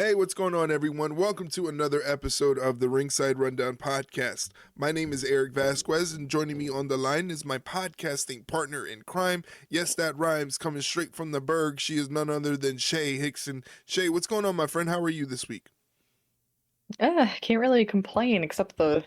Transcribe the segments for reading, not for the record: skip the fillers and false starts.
Hey, what's going on, everyone? Welcome to another episode of the Ringside Rundown Podcast. My name is Erik Vasquez, and joining me on the line is my podcasting partner in crime. Yes, that rhymes, coming straight from the Berg. She is none other than Shay Hickson. Shay, what's going on, my friend? How are you this week? Can't really complain, except the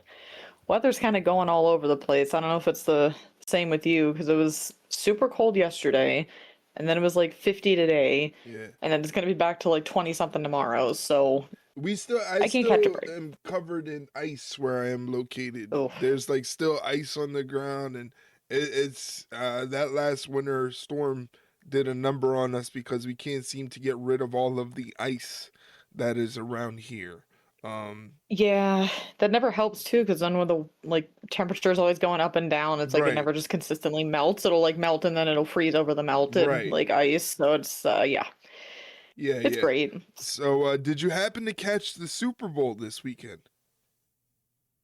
weather's kind of going all over the place. I don't know if it's the same with you, because it was super cold yesterday, and then it was like 50 today, Yeah. and then it's going to be back to like 20-something tomorrow, so I can't catch a still break. am covered in ice where I am located. Oh. There's like still ice on the ground, and it's that last winter storm did a number on us because we can't seem to get rid of all of the ice that is around here. Yeah, that never helps too, because then when the temperature is always going up and down, it's like it Right. never just consistently melts. It'll like melt and then it'll freeze over the melted Right. like ice. So it's Yeah, it's yeah. great. So, did you happen to catch the Super Bowl this weekend?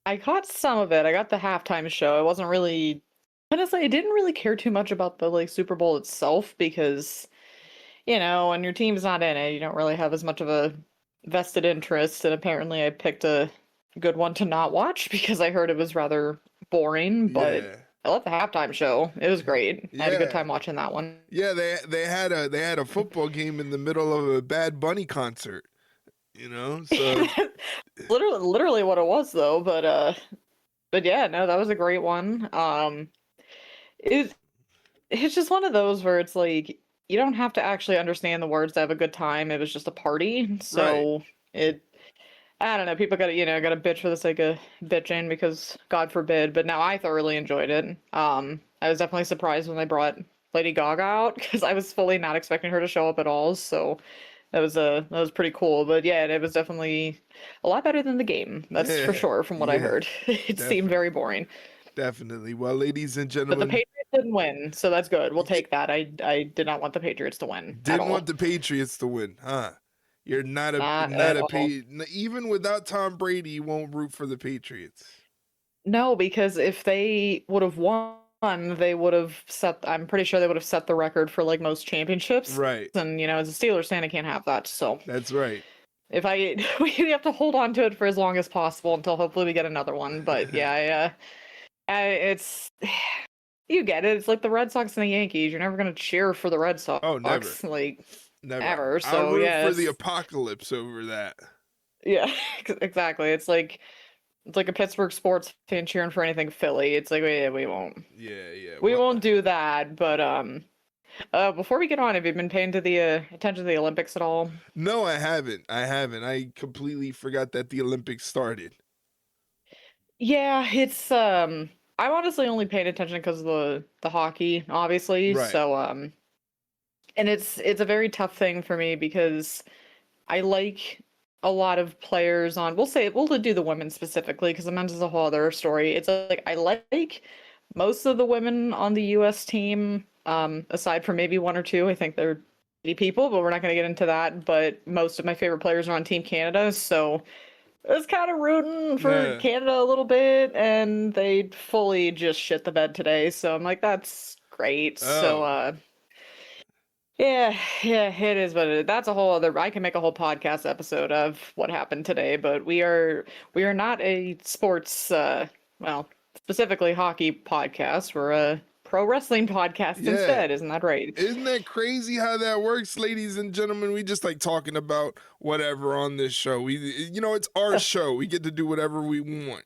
I caught some of it. I got the halftime show. I wasn't really, honestly, I didn't really care too much about the like Super Bowl itself because, when your team's not in it, you don't really have as much of a vested interest. And apparently, I picked a good one to not watch because I heard it was rather boring. But Yeah. I loved the halftime show. It was great. I had a good Yeah. time watching that one. Yeah, they had a football game in the middle of a Bad Bunny concert. So Literally what it was though. But yeah, no, that was a great one. It's just one of those where it's like you don't have to actually understand the words to have a good time. It was just a party. So I don't know, people gotta bitch for the sake of bitching because God forbid, but now I thoroughly enjoyed it. I was definitely surprised when they brought Lady Gaga out because I was fully not expecting her to show up at all. So that was pretty cool. But yeah, it was definitely a lot better than the game. That's for sure from what I heard. It seemed very boring. Definitely. Well, ladies and But gentlemen, the Patriots didn't win, so that's good. We'll take that. I did not want the Patriots to win at didn't all. want the Patriots to win, huh? You're not Not at all. even without Tom Brady, you won't root for the Patriots. No, because if they would have won, they would have I'm pretty sure they would have set the record for like most championships. Right. And as a Steelers fan, I can't have that. So That's right. we have to hold on to it for as long as possible until hopefully we get another one. But yeah, it's you get it. It's like the Red Sox and the Yankees. You're never gonna cheer for the Red Sox. Oh, never. Like Never. ever. So I'll root yeah, for the apocalypse over that. yeah, exactly. It's like a Pittsburgh sports fan cheering for anything Philly. It's like we won't. Yeah. We won't do that. But before we get on, have you been paying attention to the Olympics at all? No, I haven't. I completely forgot that the Olympics started. Yeah, it's I'm honestly only paying attention because of the hockey, obviously. Right. So and it's a very tough thing for me because I like a lot of players on. We'll do the women specifically because the men's is a whole other story. It's like I like most of the women on the U.S. team, aside from maybe one or two. I think they're 80 people, but we're not going to get into that. But most of my favorite players are on Team Canada, so I was kind of rooting for Canada a little bit, and they fully just shit the bed today. So I'm like, that's great. Oh. So yeah, it is, but that's a whole other. I can make a whole podcast episode of what happened today, but we are not a sports, specifically hockey podcast. We're a pro wrestling podcast instead. Isn't that right? Isn't that crazy how that works, ladies and gentlemen? We just like talking about whatever on this show. It's our show. We get to do whatever we want.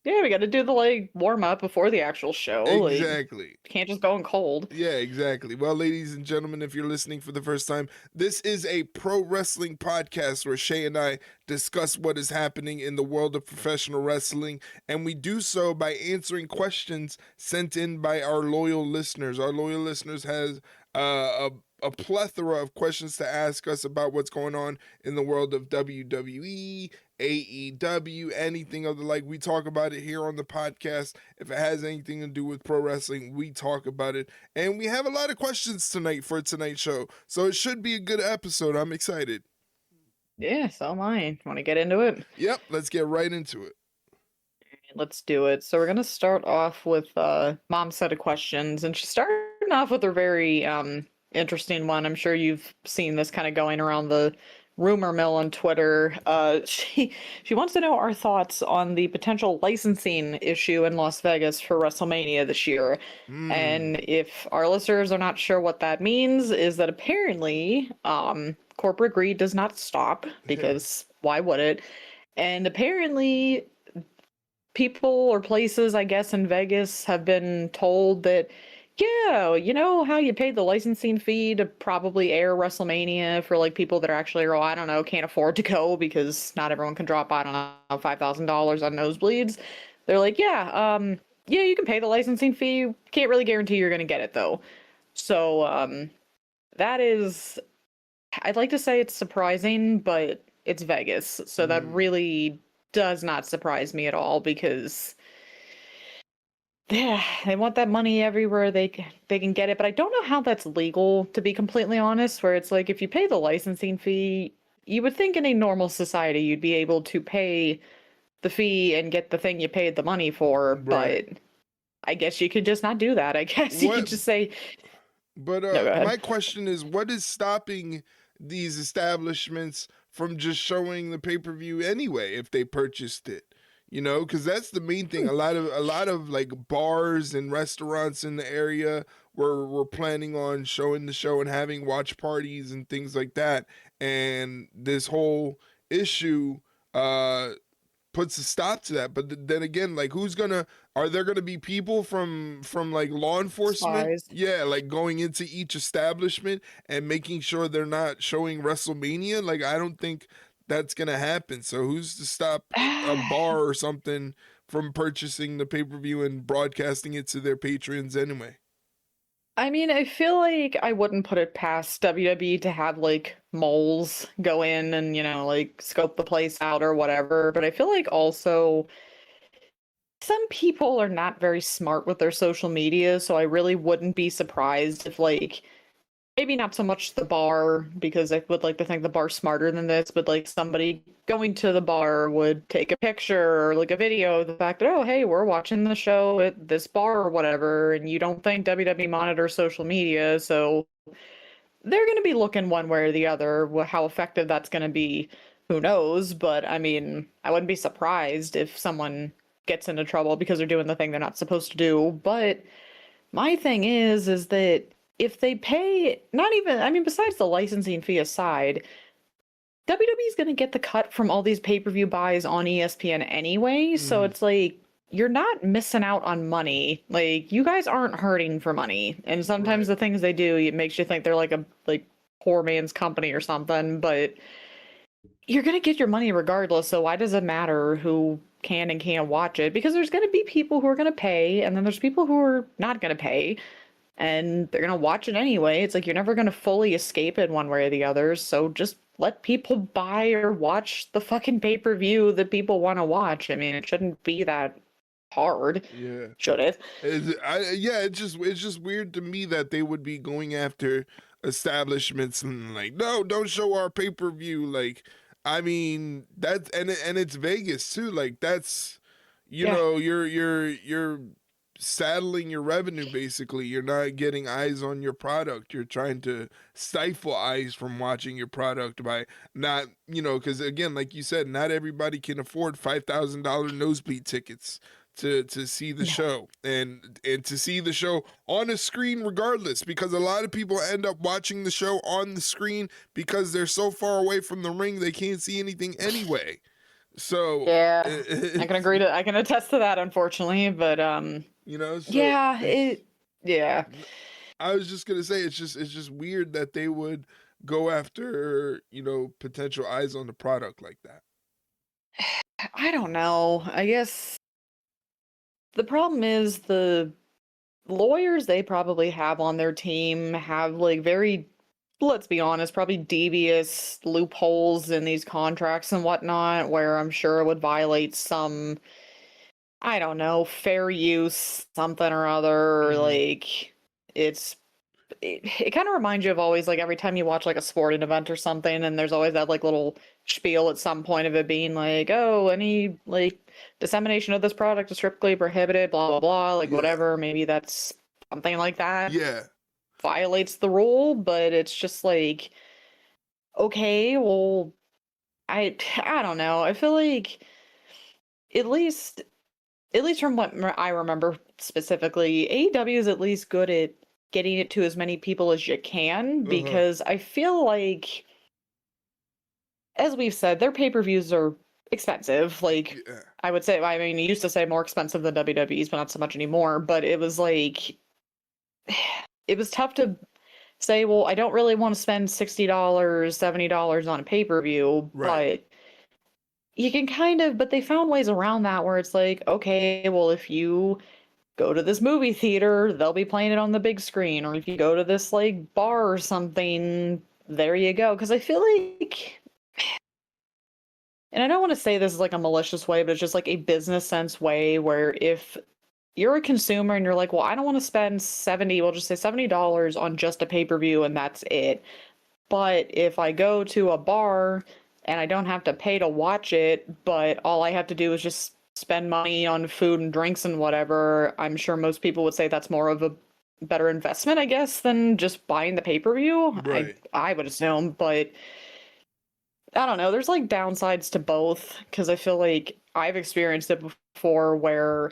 Yeah, we got to do the warm up before the actual show. Exactly. Can't just go in cold. Yeah, exactly. Well, ladies and gentlemen, if you're listening for the first time, this is a pro wrestling podcast where Shay and I discuss what is happening in the world of professional wrestling, and we do so by answering questions sent in by our loyal listeners. Our loyal listeners has a plethora of questions to ask us about what's going on in the world of WWE, AEW, anything of the like. We talk about it here on the podcast. If it has anything to do with pro wrestling, we talk about it. And we have a lot of questions tonight for tonight's show. So it should be a good episode. I'm excited. Yeah, so am I. Want to get into it? Yep, let's get right into it. Let's do it. So we're going to start off with Mom's set of questions. And she's starting off with a very interesting one. I'm sure you've seen this kind of going around the Rumor Mill on Twitter. She wants to know our thoughts on the potential licensing issue in Las Vegas for WrestleMania this year. And if our listeners are not sure what that means, is that apparently corporate greed does not stop, because why would it? And apparently people or places, I guess, in Vegas have been told that, yeah, you know how you paid the licensing fee to probably air WrestleMania for like people that are actually, oh, I don't know, can't afford to go because not everyone can drop, I don't know, $5,000 on nosebleeds. They're like, yeah, you can pay the licensing fee. Can't really guarantee you're going to get it though. So that is, I'd like to say it's surprising, but it's Vegas. So that really does not surprise me at all, because yeah, they want that money everywhere they can get it. But I don't know how that's legal, to be completely honest, where it's like if you pay the licensing fee, you would think in a normal society you'd be able to pay the fee and get the thing you paid the money for, Right. but I guess you could just not do that. I guess you could just say, But no, go ahead. my question is, what is stopping these establishments from just showing the pay-per-view anyway if they purchased it? You know, because that's the main thing. A lot of like bars and restaurants in the area were planning on showing the show and having watch parties and things like that. And this whole issue puts a stop to that. But then again, like, are there gonna be people from like law enforcement? Spies. Yeah, like going into each establishment and making sure they're not showing WrestleMania? Like, I don't think that's gonna happen. So who's to stop a bar or something from purchasing the pay-per-view and broadcasting it to their patrons anyway? I mean, I feel like I wouldn't put it past WWE to have like moles go in and, like scope the place out or whatever. But I feel like also some people are not very smart with their social media. So I really wouldn't be surprised if, like, maybe not so much the bar, because I would like to think the bar's smarter than this, but like somebody going to the bar would take a picture or like a video of the fact that, oh, hey, we're watching the show at this bar or whatever, and you don't think WWE monitors social media, so they're going to be looking one way or the other. How effective that's going to be, who knows? But I mean, I wouldn't be surprised if someone gets into trouble because they're doing the thing they're not supposed to do. But my thing is that if they pay, not even, I mean, besides the licensing fee aside, WWE is going to get the cut from all these pay-per-view buys on ESPN anyway. So it's like, you're not missing out on money. Like, you guys aren't hurting for money. And sometimes the things they do, it makes you think they're like a poor man's company or something, but you're going to get your money regardless. So why does it matter who can and can't watch it? Because there's going to be people who are going to pay, and then there's people who are not going to pay, and they're going to watch it anyway. It's like, you're never going to fully escape it one way or the other. So just let people buy or watch the fucking pay-per-view that people want to watch. I mean, it shouldn't be that hard. Yeah. Should it? It's just weird to me that they would be going after establishments and like, no, don't show our pay-per-view. Like, I mean, that's and it's Vegas too. Like, that's, know, you're saddling your revenue basically. You're not getting eyes on your product. You're trying to stifle eyes from watching your product by not, because again, like you said, not everybody can afford $5,000 nosebleed tickets to see the show and to see the show on a screen regardless, because a lot of people end up watching the show on the screen because they're so far away from the ring they can't see anything anyway. So yeah, I can agree I can attest to that, unfortunately, but so yeah. I was just gonna say it's just weird that they would go after potential eyes on the product like that. I don't know. I guess the problem is the lawyers they probably have on their team have like very, let's be honest, probably devious loopholes in these contracts and whatnot, where I'm sure it would violate some, I don't know, fair use, something or other. Mhm. Like, it kind of reminds you of always, like, every time you watch like a sporting event or something, and there's always that like little spiel at some point of it being like, oh, any like dissemination of this product is strictly prohibited, blah blah blah, like whatever. Maybe that's something like that. Yeah. Violates the rule, but it's just like, okay, well, I don't know. I feel like at least from what I remember specifically, AEW is at least good at getting it to as many people as you can, Uh-huh. because I feel like, as we've said, their pay-per-views are expensive. Like, Yeah. I would say, I mean, you used to say more expensive than WWE's, but not so much anymore. But it was like, it was tough to say, well, I don't really want to spend $60, $70 on a pay-per-view, Right. but you can kind of, but they found ways around that where it's like, okay, well, if you go to this movie theater, they'll be playing it on the big screen. Or if you go to this like bar or something, there you go. Because I feel like, and I don't want to say this is like a malicious way, but it's just like a business sense way where if you're a consumer and you're like, well, I don't want to spend 70, we'll just say $70 on just a pay-per-view and that's it. But if I go to a bar and I don't have to pay to watch it, but all I have to do is just spend money on food and drinks and whatever, I'm sure most people would say that's more of a better investment, I guess, than just buying the pay-per-view. Right. I would assume, but I don't know. There's like downsides to both because I feel like I've experienced it before where,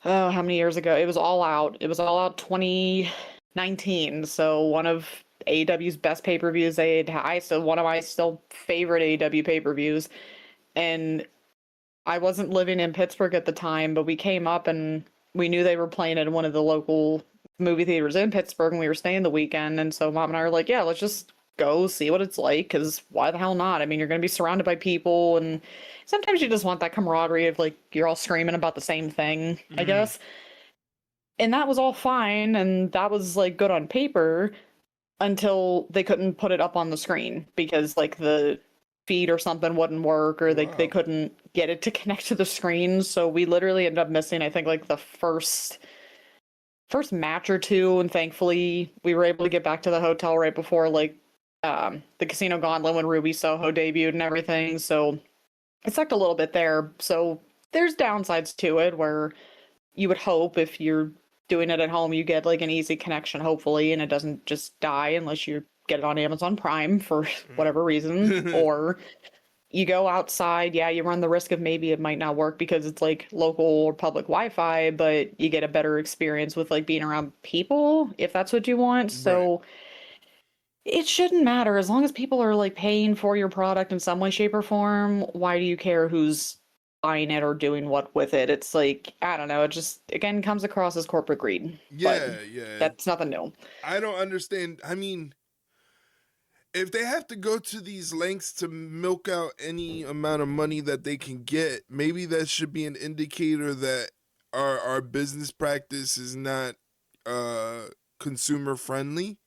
oh, how many years ago? It was All Out. It was All Out 2019. So one of AEW's best pay-per-views so one of my still favorite AEW pay-per-views. And I wasn't living in Pittsburgh at the time, but we came up and we knew they were playing at one of the local movie theaters in Pittsburgh and we were staying the weekend. And so mom and I were like, yeah, let's just go see what it's like, because why the hell not? I mean, you're going to be surrounded by people, and sometimes you just want that camaraderie of like you're all screaming about the same thing, I Mhm. guess. And that was all fine, and that was like good on paper until they couldn't put it up on the screen because like the feed or something wouldn't work, or they Wow. couldn't get it to connect to the screen. So we literally ended up missing, I think, like the first match or two, and thankfully we were able to get back to the hotel right before like the Casino Gauntlet when Ruby Soho debuted and everything. So it sucked a little bit there. So there's downsides to it where you would hope if you're doing it at home, you get like an easy connection, hopefully, and it doesn't just die unless you get it on Amazon Prime for whatever reason. Mhm. Or you go outside, yeah, you run the risk of maybe it might not work because it's like local or public Wi-Fi, but you get a better experience with like being around people if that's what you want. Right. So it shouldn't matter as long as people are like paying for your product in some way, shape, or form. Why do you care who's buying it or doing what with it? It's like, I don't know. It just, again, comes across as corporate greed, but Yeah, yeah. that's nothing new. I don't understand. I mean, if they have to go to these lengths to milk out any amount of money that they can get, maybe that should be an indicator that our business practice is not uh consumer friendly.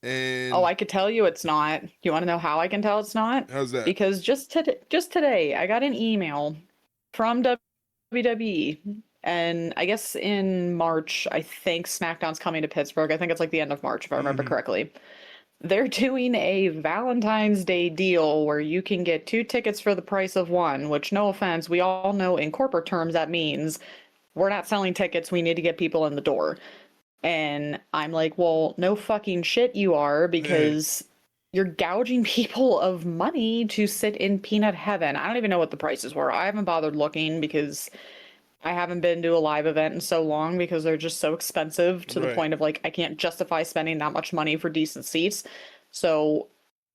Oh, And I could tell you it's not. You want to know how I can tell it's not? how's that? Because just today, I got an email from WWE, and I guess in March, I think SmackDown's coming to Pittsburgh. I think it's like the end of March, if I remember Mhm. correctly. They're doing a Valentine's Day deal where you can get 2 tickets for the price of one, which, no offense, we all know in corporate terms that means we're not selling tickets, we need to get people in the door. And I'm like, well, no fucking shit you are, because you're gouging people of money to sit in peanut heaven. I don't even know what the prices were. I haven't bothered looking because I haven't been to a live event in so long because they're just so expensive to the Right. point of like I can't justify spending that much money for decent seats. So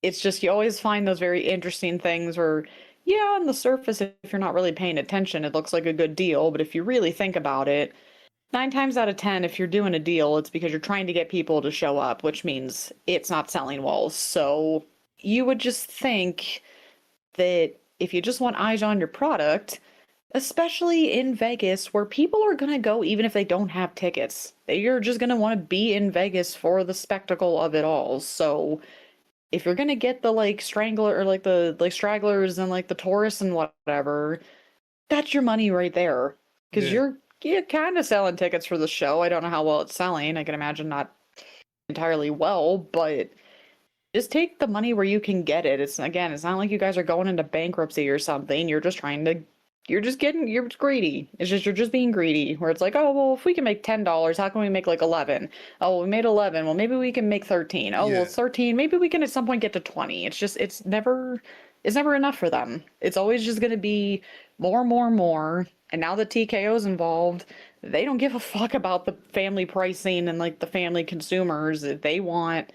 it's just you always find those very interesting things where, yeah, on the surface, if you're not really paying attention, it looks like a good deal. But if you really think about it, 9 times out of 10, if you're doing a deal, it's because you're trying to get people to show up, which means it's not selling well. So you would just think that if you just want eyes on your product, especially in Vegas, where people are going to go even if they don't have tickets. You're just going to want to be in Vegas for the spectacle of it all. So if you're going to get the like strangler or like the like stragglers and like the tourists and whatever, that's your money right there. Because Yeah. you're kind of selling tickets for the show. I don't know how well it's selling. I can imagine not entirely well, but just take the money where you can get it. It's again, it's not like you guys are going into bankruptcy or something. You're just trying to you're greedy. It's just, you're just being greedy, where it's like, oh, well, if we can make $10, how can we make like 11? Oh, well, we made 11. Well, maybe we can make 13. Oh, well, Yeah. 13. Maybe we can at some point get to 20. It's never enough for them. It's always just going to be more, more, more. And now that TKO's involved, they don't give a fuck about the family pricing and like the family consumers. They want,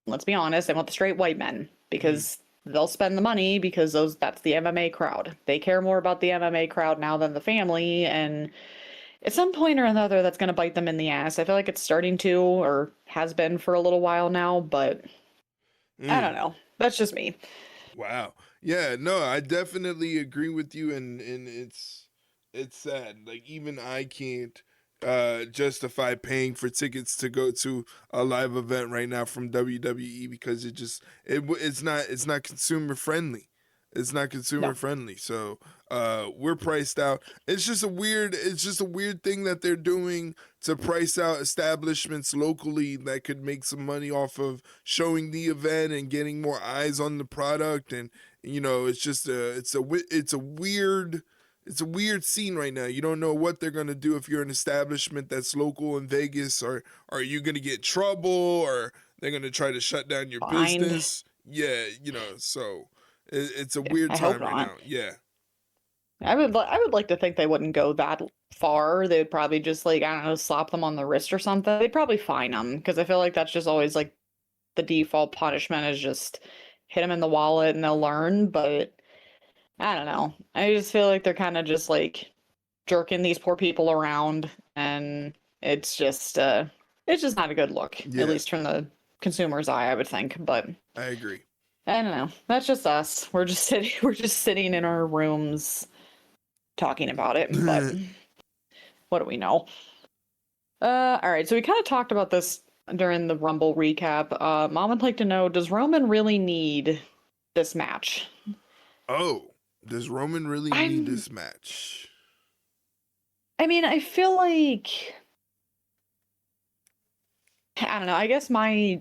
let's be honest, they want the straight white men, because they'll spend the money, because that's the MMA crowd. They care more about the MMA crowd now than the family, and at some point or another that's going to bite them in the ass. I feel like it's starting to, or has been for a little while now, but I don't know. That's just me. Wow. Yeah, no, I definitely agree with you, and it's sad. Like, even I can't justify paying for tickets to go to a live event right now from WWE, because it's not consumer friendly. It's not consumer No. friendly. So we're priced out. It's just a weird thing that they're doing to price out establishments locally that could make some money off of showing the event and getting more eyes on the product. And it's just it's a weird scene right now. You don't know what they're gonna do if you're an establishment that's local in Vegas. Or are you gonna get in trouble, or they're gonna try to shut down your Fined. business? Yeah, so it's a weird I hope time right not. now. Yeah. I would like to think they wouldn't go that far. They'd probably just, like, I don't know, slap them on the wrist or something. They'd probably fine them, because I feel like that's just always like the default punishment, is just hit them in the wallet and they'll learn. But I don't know. I just feel like they're kind of just like jerking these poor people around, and it's just not a good look, Yeah. at least from the consumer's eye, I would think. But I agree. I don't know. That's just us. We're just sitting in our rooms talking about it. But what do we know? All right. So we kind of talked about this during the Rumble recap. Mom would like to know: does Roman really need this match? Oh, does Roman really need this match? I mean, I feel like, I don't know. I guess my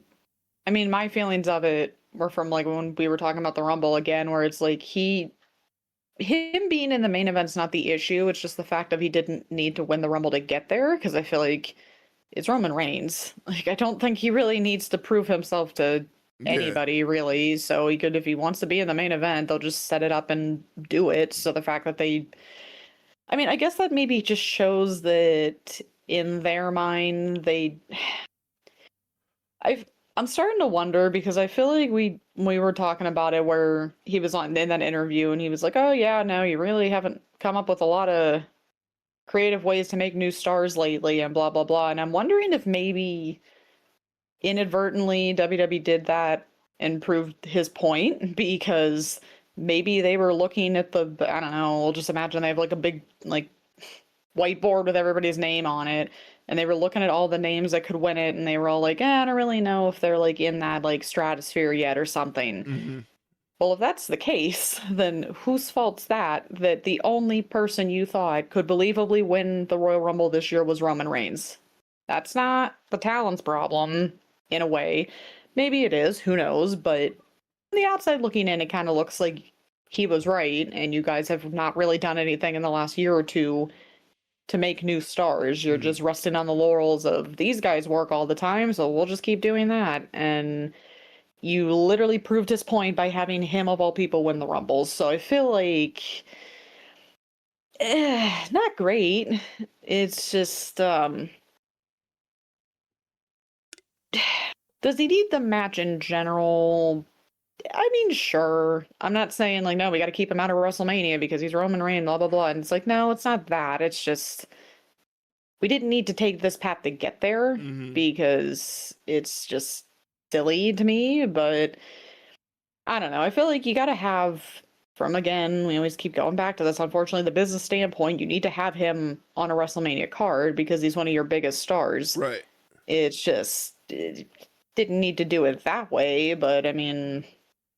feelings of it were from like when we were talking about the Rumble again, where it's like him being in the main event's not the issue. It's just the fact of he didn't need to win the Rumble to get there, because I feel like it's Roman Reigns. Like, I don't think he really needs to prove himself to anybody, really. So he could, if he wants to be in the main event, they'll just set it up and do it. So the fact that I guess that maybe just shows that in their mind, I'm starting to wonder, because I feel like we were talking about it, where he was in that interview and he was like, "Oh yeah, no, you really haven't come up with a lot of creative ways to make new stars lately," and blah blah blah. And I'm wondering if maybe inadvertently WWE did that and proved his point, because maybe they were looking at I don't know, we'll just imagine they have like a big like whiteboard with everybody's name on it, and they were looking at all the names that could win it, and they were all like, I don't really know if they're like in that like stratosphere yet or something. Mm-hmm. Well, if that's the case, then whose fault's that the only person you thought could believably win the Royal Rumble this year was Roman Reigns? That's not the talent's problem, in a way. Maybe it is, who knows, but on the outside looking in, it kind of looks like he was right, and you guys have not really done anything in the last year or two to make new stars. You're just resting on the laurels of these guys work all the time, so we'll just keep doing that. And you literally proved his point by having him, of all people, win the Rumbles. So I feel like not great. It's just does he need the match in general? I mean, sure. I'm not saying like, no, we got to keep him out of WrestleMania because he's Roman Reigns, blah blah blah. And it's like, no, it's not that. It's just we didn't need to take this path to get there, because it's just silly to me. But I don't know. I feel like you got to have, from, again, we always keep going back to this, unfortunately, the business standpoint, you need to have him on a WrestleMania card because he's one of your biggest stars. Right. It's just, it didn't need to do it that way, but I mean,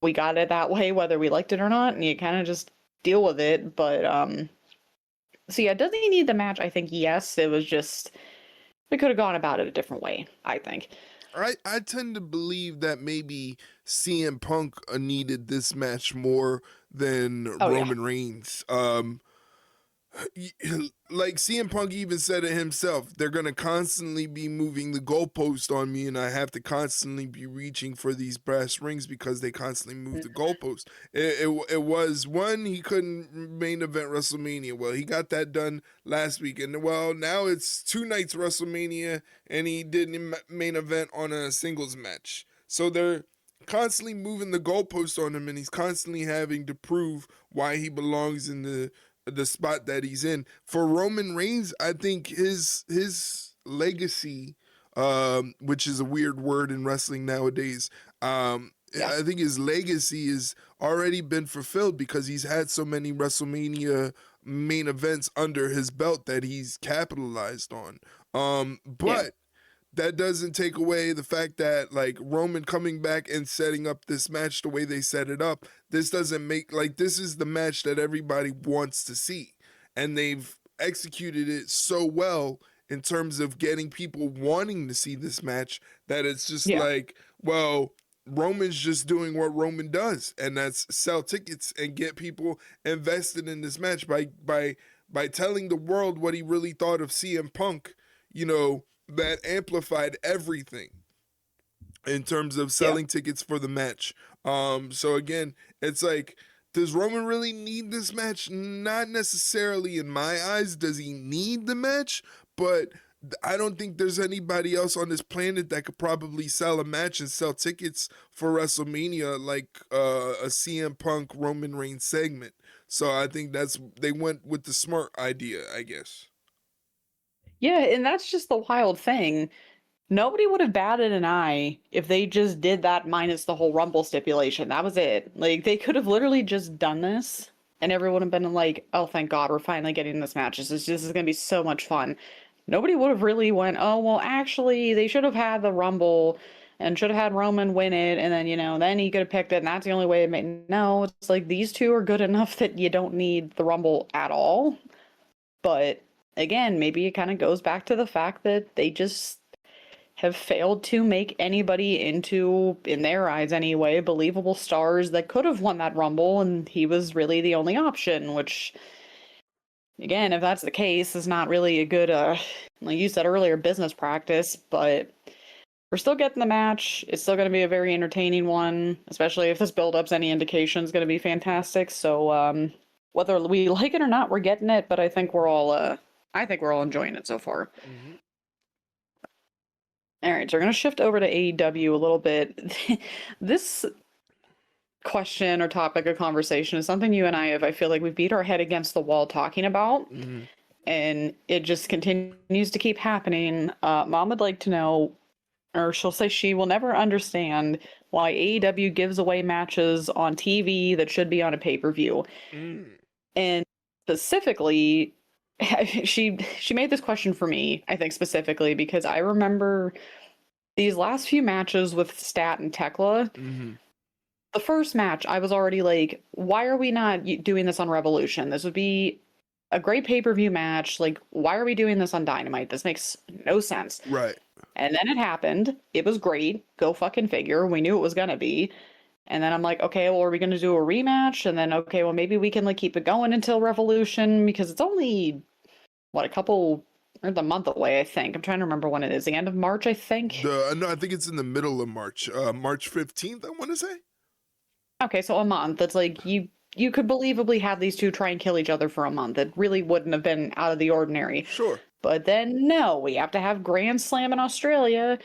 we got it that way whether we liked it or not, and you kind of just deal with it. But so yeah, does he need the match? I think yes. It was just, we could have gone about it a different way, I think. I tend to believe that maybe CM Punk needed this match more than Roman Reigns. like CM Punk even said it himself, they're going to constantly be moving the goalpost on me, and I have to constantly be reaching for these brass rings because they constantly move the goalpost. It was one, he couldn't main event WrestleMania. Well, he got that done last week, and well, now it's 2 nights WrestleMania, and he didn't main event on a singles match. So they're constantly moving the goalpost on him, and he's constantly having to prove why he belongs in the spot that he's in. For Roman Reigns, I think his legacy, which is a weird word in wrestling nowadays, I think his legacy has already been fulfilled because he's had so many WrestleMania main events under his belt that he's capitalized on. But that doesn't take away the fact that, like, Roman coming back and setting up this match the way they set it up, this doesn't make, like, this is the match that everybody wants to see. And they've executed it so well in terms of getting people wanting to see this match that it's just like, well, Roman's just doing what Roman does, and that's sell tickets and get people invested in this match by telling the world what he really thought of CM Punk, you know, that amplified everything in terms of selling tickets for the match. So again, it's like, does Roman really need this match? Not necessarily in my eyes. Does he need the match? But I don't think there's anybody else on this planet that could probably sell a match and sell tickets for WrestleMania like a CM Punk Roman Reigns segment. So I think they went with the smart idea, I guess. Yeah, and that's just the wild thing. Nobody would have batted an eye if they just did that minus the whole Rumble stipulation. That was it. Like, they could have literally just done this, and everyone would have been like, oh, thank God, we're finally getting this match. This is going to be so much fun. Nobody would have really went, oh, well, actually, they should have had the Rumble and should have had Roman win it, and then, you know, then he could have picked it, and that's the only way it made... No, it's like, these two are good enough that you don't need the Rumble at all. But again, maybe it kind of goes back to the fact that they just have failed to make anybody into, in their eyes anyway, believable stars that could have won that Rumble, and he was really the only option, which, again, if that's the case, is not really a good, like you said earlier, business practice, but we're still getting the match. It's still going to be a very entertaining one, especially if this build-up's any indication, it's going to be fantastic. So, whether we like it or not, we're getting it, but I think we're all enjoying it so far. Mm-hmm. All right, so we're going to shift over to AEW a little bit. This question or topic of conversation is something you and I feel like we've beat our head against the wall talking about, and it just continues to keep happening. Mom would like to know, or she'll say she will never understand why AEW gives away matches on TV that should be on a pay-per-view. And specifically, she made this question for me, I think, specifically because I remember these last few matches with Stat and Tekla. The first match, I was already like, why are we not doing this on Revolution? This would be a great pay-per-view match. Like, why are we doing this on Dynamite? This makes no sense. Right. And then it happened. It was great. Go fucking figure. We knew it was gonna be. And then I'm like, okay, well, are we gonna do a rematch? And then, okay, well, maybe we can like keep it going until Revolution because it's only the month away, I think. I'm trying to remember when it is. The end of March, I think. No, I think it's in the middle of March. March 15th, I want to say. Okay, so a month. It's like you could believably have these two try and kill each other for a month. It really wouldn't have been out of the ordinary. Sure. But then, no, we have to have Grand Slam in Australia.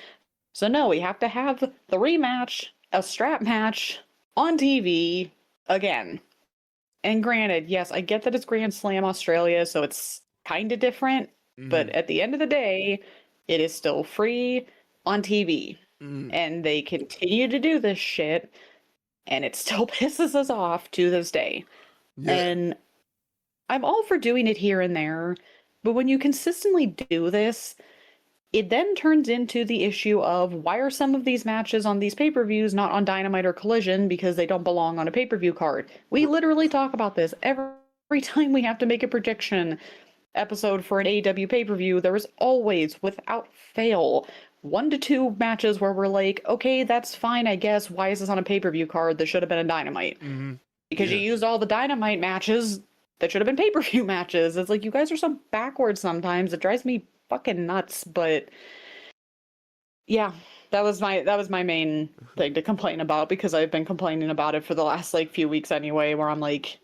So no, we have to have the rematch, a strap match on TV again. And granted, yes, I get that it's Grand Slam Australia, so it's kind of different. But at the end of the day, it is still free on TV. And they continue to do this shit. And it still pisses us off to this day. And I'm all for doing it here and there. But when you consistently do this, it then turns into the issue of why are some of these matches on these pay-per-views not on Dynamite or Collision because they don't belong on a pay-per-view card. We literally talk about this every time we have to make a prediction episode for an AEW pay-per-view. There is always, without fail, 1 to 2 matches where we're like, okay, that's fine, I guess. Why is this on a pay-per-view card that should have been a Dynamite? Because you used all the Dynamite matches that should have been pay-per-view matches. It's like, you guys are so backwards sometimes. It drives me fucking nuts. But yeah, that was my main thing to complain about, because I've been complaining about it for the last like few weeks anyway, where I'm like,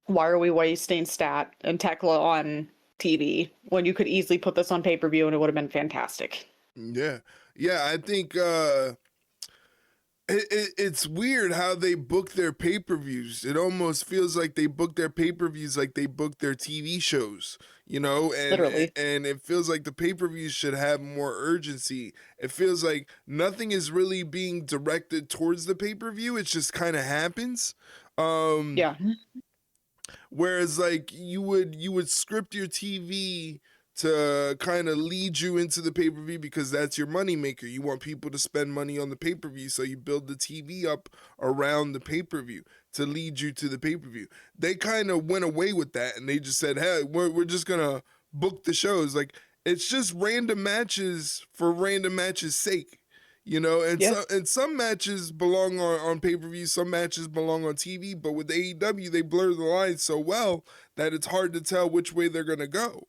why are we wasting Stat and Tekla on TV when you could easily put this on pay-per-view and it would have been fantastic? Yeah. Yeah, I think it's weird how they book their pay-per-views. It almost feels like they book their pay-per-views like they book their TV shows, you know, Literally. and it feels like the pay-per-views should have more urgency. It feels like nothing is really being directed towards the pay-per-view. It just kind of happens. Yeah. Whereas like you would script your TV to kind of lead you into the pay-per-view because that's your moneymaker. You want people to spend money on the pay-per-view, so you build the TV up around the pay-per-view to lead you to the pay-per-view. They kind of went away with that, and they just said, hey, we're just gonna book the shows. Like, it's just random matches for random matches' sake. You know, and Yeah. some matches belong on pay-per-view, some matches belong on TV, but with AEW, they blur the lines so well that it's hard to tell which way they're gonna go.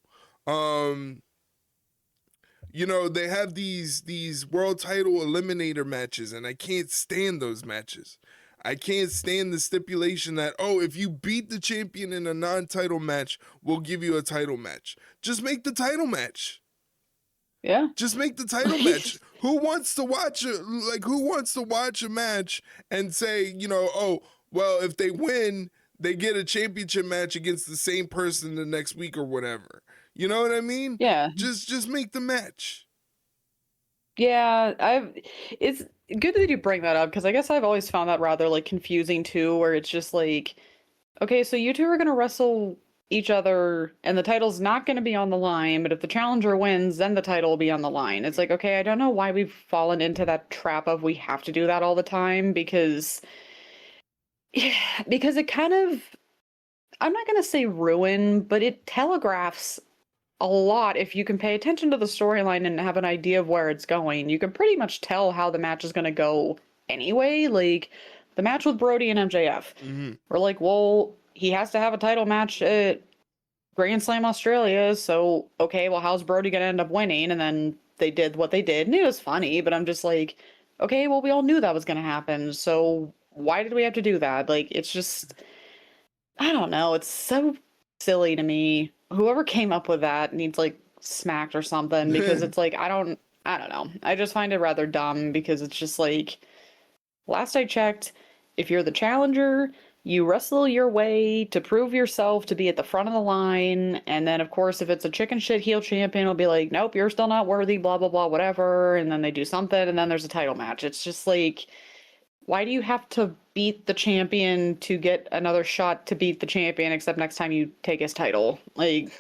You know, they have these world title eliminator matches, and I can't stand those matches. I can't stand the stipulation that, oh, if you beat the champion in a non-title match, we'll give you a title match. Just make the title match. Yeah. Just make the title match. Who wants to watch a match and say, you know, oh, well, if they win, they get a championship match against the same person the next week or whatever. You know what I mean? Yeah. Just make the match. Yeah, it's good that you bring that up, because I guess I've always found that rather like confusing too, where it's just like, okay, so you two are gonna wrestle each other and the title's not gonna be on the line, but if the challenger wins, then the title will be on the line. It's like, okay, I don't know why we've fallen into that trap of we have to do that all the time, because because it kind of, I'm not gonna say ruin, but it telegraphs a lot. If you can pay attention to the storyline and have an idea of where it's going, you can pretty much tell how the match is going to go anyway. Like the match with Brody and MJF. Mm-hmm. We're like, well, he has to have a title match at Grand Slam Australia. So, okay, well, how's Brody going to end up winning? And then they did what they did. And it was funny, but I'm just like, okay, well, we all knew that was going to happen. So why did we have to do that? Like, it's just, I don't know. It's so silly to me. Whoever came up with that needs like smacked or something, because it's like, I don't know. I just find it rather dumb, because it's just like, last I checked, if you're the challenger, you wrestle your way to prove yourself to be at the front of the line, and then of course if it's a chicken shit heel champion, it'll be like, nope, you're still not worthy, blah blah blah, whatever, and then they do something, and then there's a title match. It's just like, why do you have to beat the champion to get another shot to beat the champion, except next time you take his title? Like,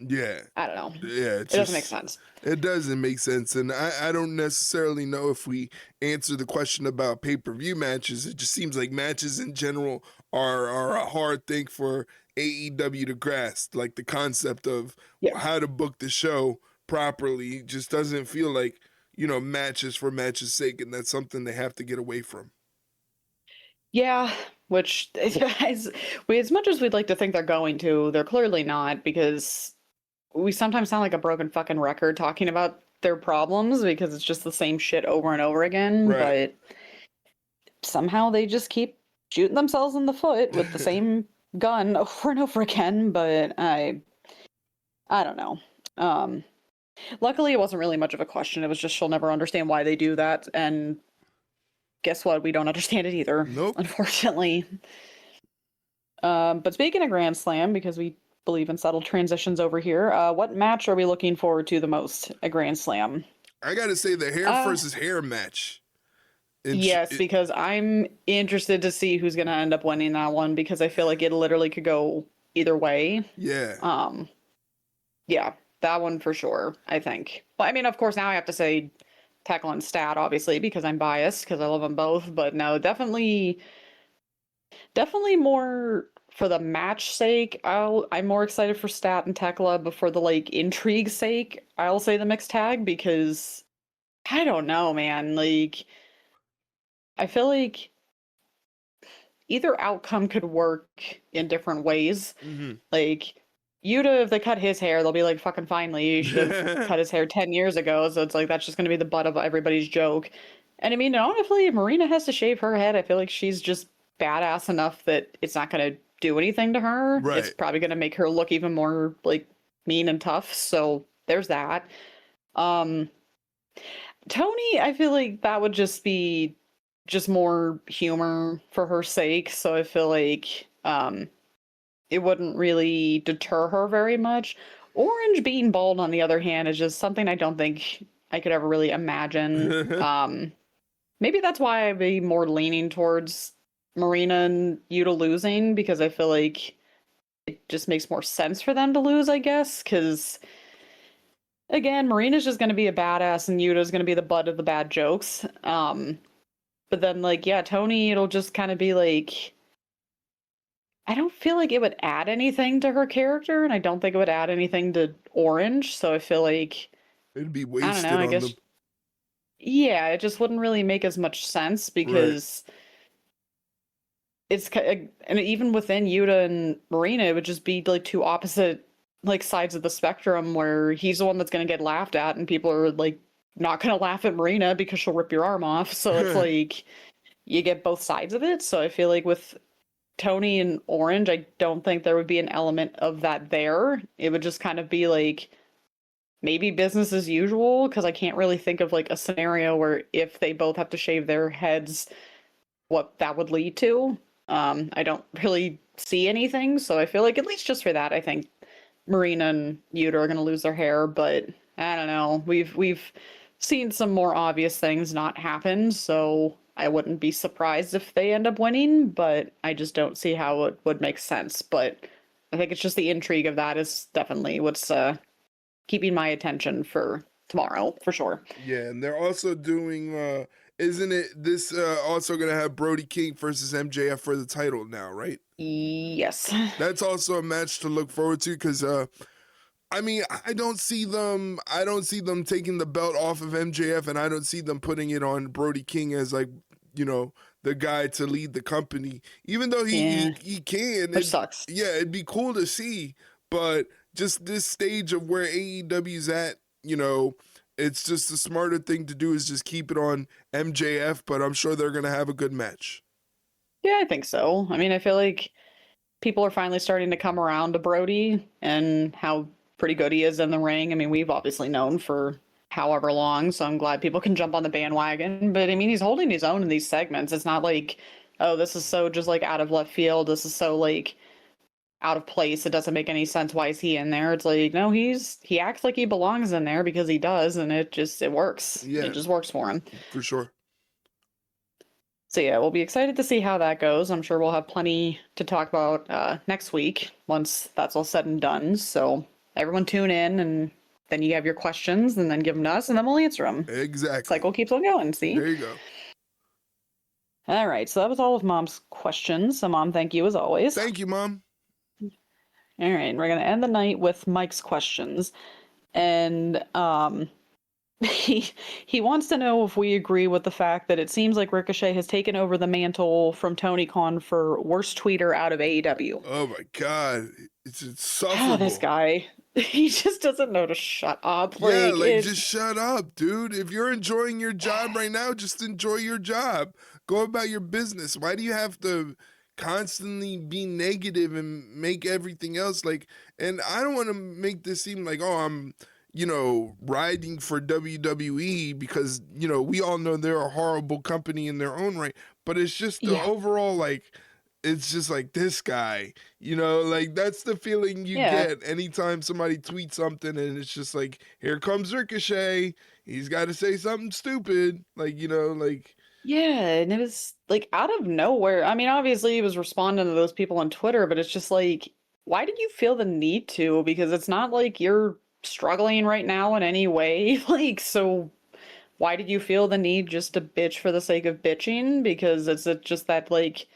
Yeah. I don't know. Yeah. It doesn't make sense. It doesn't make sense. And I don't necessarily know if we answer the question about pay-per-view matches. It just seems like matches in general are a hard thing for AEW to grasp. Like the concept of how to book the show properly just doesn't feel like, you know, matches for matches' sake. And that's something they have to get away from. Yeah, which as much as we'd like to think they're going to, they're clearly not, because we sometimes sound like a broken fucking record talking about their problems, because it's just the same shit over and over again. Right. But somehow they just keep shooting themselves in the foot with the same gun over and over again. But I don't know. Luckily, it wasn't really much of a question. It was just, she'll never understand why they do that, and guess what? We don't understand it either. Nope. Unfortunately. But speaking of Grand Slam, because we believe in subtle transitions over here, what match are we looking forward to the most at Grand Slam? I gotta say the hair versus hair match. Because I'm interested to see who's gonna end up winning that one, because I feel like it literally could go either way. Yeah. Yeah, that one for sure, I think. Well, I mean, of course, now I have to say Tekla and Stat, obviously, because I'm biased, because I love them both. But no, definitely more for the match sake. I'm more excited for Stat and Tekla, but for the like intrigue sake, I'll say the mixed tag, because I don't know, man. Like, I feel like either outcome could work in different ways. Mm-hmm. Like, Yuta, if they cut his hair, they'll be like, fucking finally, you should have cut his hair 10 years ago. So it's like, that's just going to be the butt of everybody's joke. And I mean, honestly, if Marina has to shave her head, I feel like she's just badass enough that it's not going to do anything to her. Right. It's probably going to make her look even more like mean and tough. So there's that. Tony, I feel like that would just be just more humor for her sake. So I feel like it wouldn't really deter her very much. Orange being bald, on the other hand, is just something I don't think I could ever really imagine. Maybe that's why I'd be more leaning towards Marina and Yuta losing, because I feel like it just makes more sense for them to lose, I guess, because again, Marina's just going to be a badass and Yuta's going to be the butt of the bad jokes. But then, like, yeah, Tony, it'll just kind of be like, I don't feel like it would add anything to her character, and I don't think it would add anything to Orange, so I feel like it'd be I wasted don't know, I on guess them. yeah, it just wouldn't really make as much sense because it's and even within Yuta and Marina, it would just be like two opposite like sides of the spectrum where he's the one that's going to get laughed at and people are like not going to laugh at Marina because she'll rip your arm off. So it's like you get both sides of it. So I feel like with Tony and Orange, I don't think there would be an element of that there. It would just kind of be like maybe business as usual, because I can't really think of like a scenario where if they both have to shave their heads, what that would lead to. I don't really see anything, so I feel like at least just for that, I think Marina and Yuta are going to lose their hair, but I don't know. We've seen some more obvious things not happen, so I wouldn't be surprised if they end up winning, but I just don't see how it would make sense. But I think it's just the intrigue of that is definitely what's keeping my attention for tomorrow, for sure. Yeah, and they're also doing, isn't it this also going to have Brody King versus MJF for the title now, right? Yes. That's also a match to look forward to because, I mean, I don't see them taking the belt off of MJF, and I don't see them putting it on Brody King as like, you know, the guy to lead the company, even though he can. Which sucks. Yeah, it'd be cool to see, but just this stage of where AEW's at, you know, it's just the smarter thing to do is just keep it on MJF, but I'm sure they're going to have a good match. Yeah, I think so. I mean, I feel like people are finally starting to come around to Brody and how pretty good he is in the ring. I mean, we've obviously known for however long, so I'm glad people can jump on the bandwagon. But I mean, he's holding his own in these segments. It's not like, oh, this is so just like out of left field. This is so like out of place. It doesn't make any sense. Why is he in there? It's like, no, he acts like he belongs in there because he does, and it works. Yeah. It just works for him. For sure. So yeah, we'll be excited to see how that goes. I'm sure we'll have plenty to talk about next week once that's all said and done. So everyone tune in, and then you have your questions, and then give them to us, and then we'll answer them. Exactly. Cycle keeps on going, see? There you go. All right, so that was all of Mom's questions. So Mom, thank you as always. Thank you, Mom. All right, we're going to end the night with Mike's questions. And he wants to know if we agree with the fact that it seems like Ricochet has taken over the mantle from Tony Khan for worst tweeter out of AEW. Oh my God. It's insufferable. Oh, this guy. He just doesn't know to shut up. Yeah, like just shut up, dude. If you're enjoying your job right now, just enjoy your job. Go about your business. Why do you have to constantly be negative and make everything else like, and I don't want to make this seem like, oh, I'm, you know, riding for WWE because, you know, we all know they're a horrible company in their own right, but it's just the overall, like, it's just like this guy, you know, like that's the feeling you get anytime somebody tweets something and it's just like, here comes Ricochet. He's got to say something stupid. Like, you know, like. Yeah, and it was like out of nowhere. I mean, obviously he was responding to those people on Twitter, but it's just like, why did you feel the need to? Because it's not like you're struggling right now in any way. Like, so why did you feel the need just to bitch for the sake of bitching? Because it's just that, like,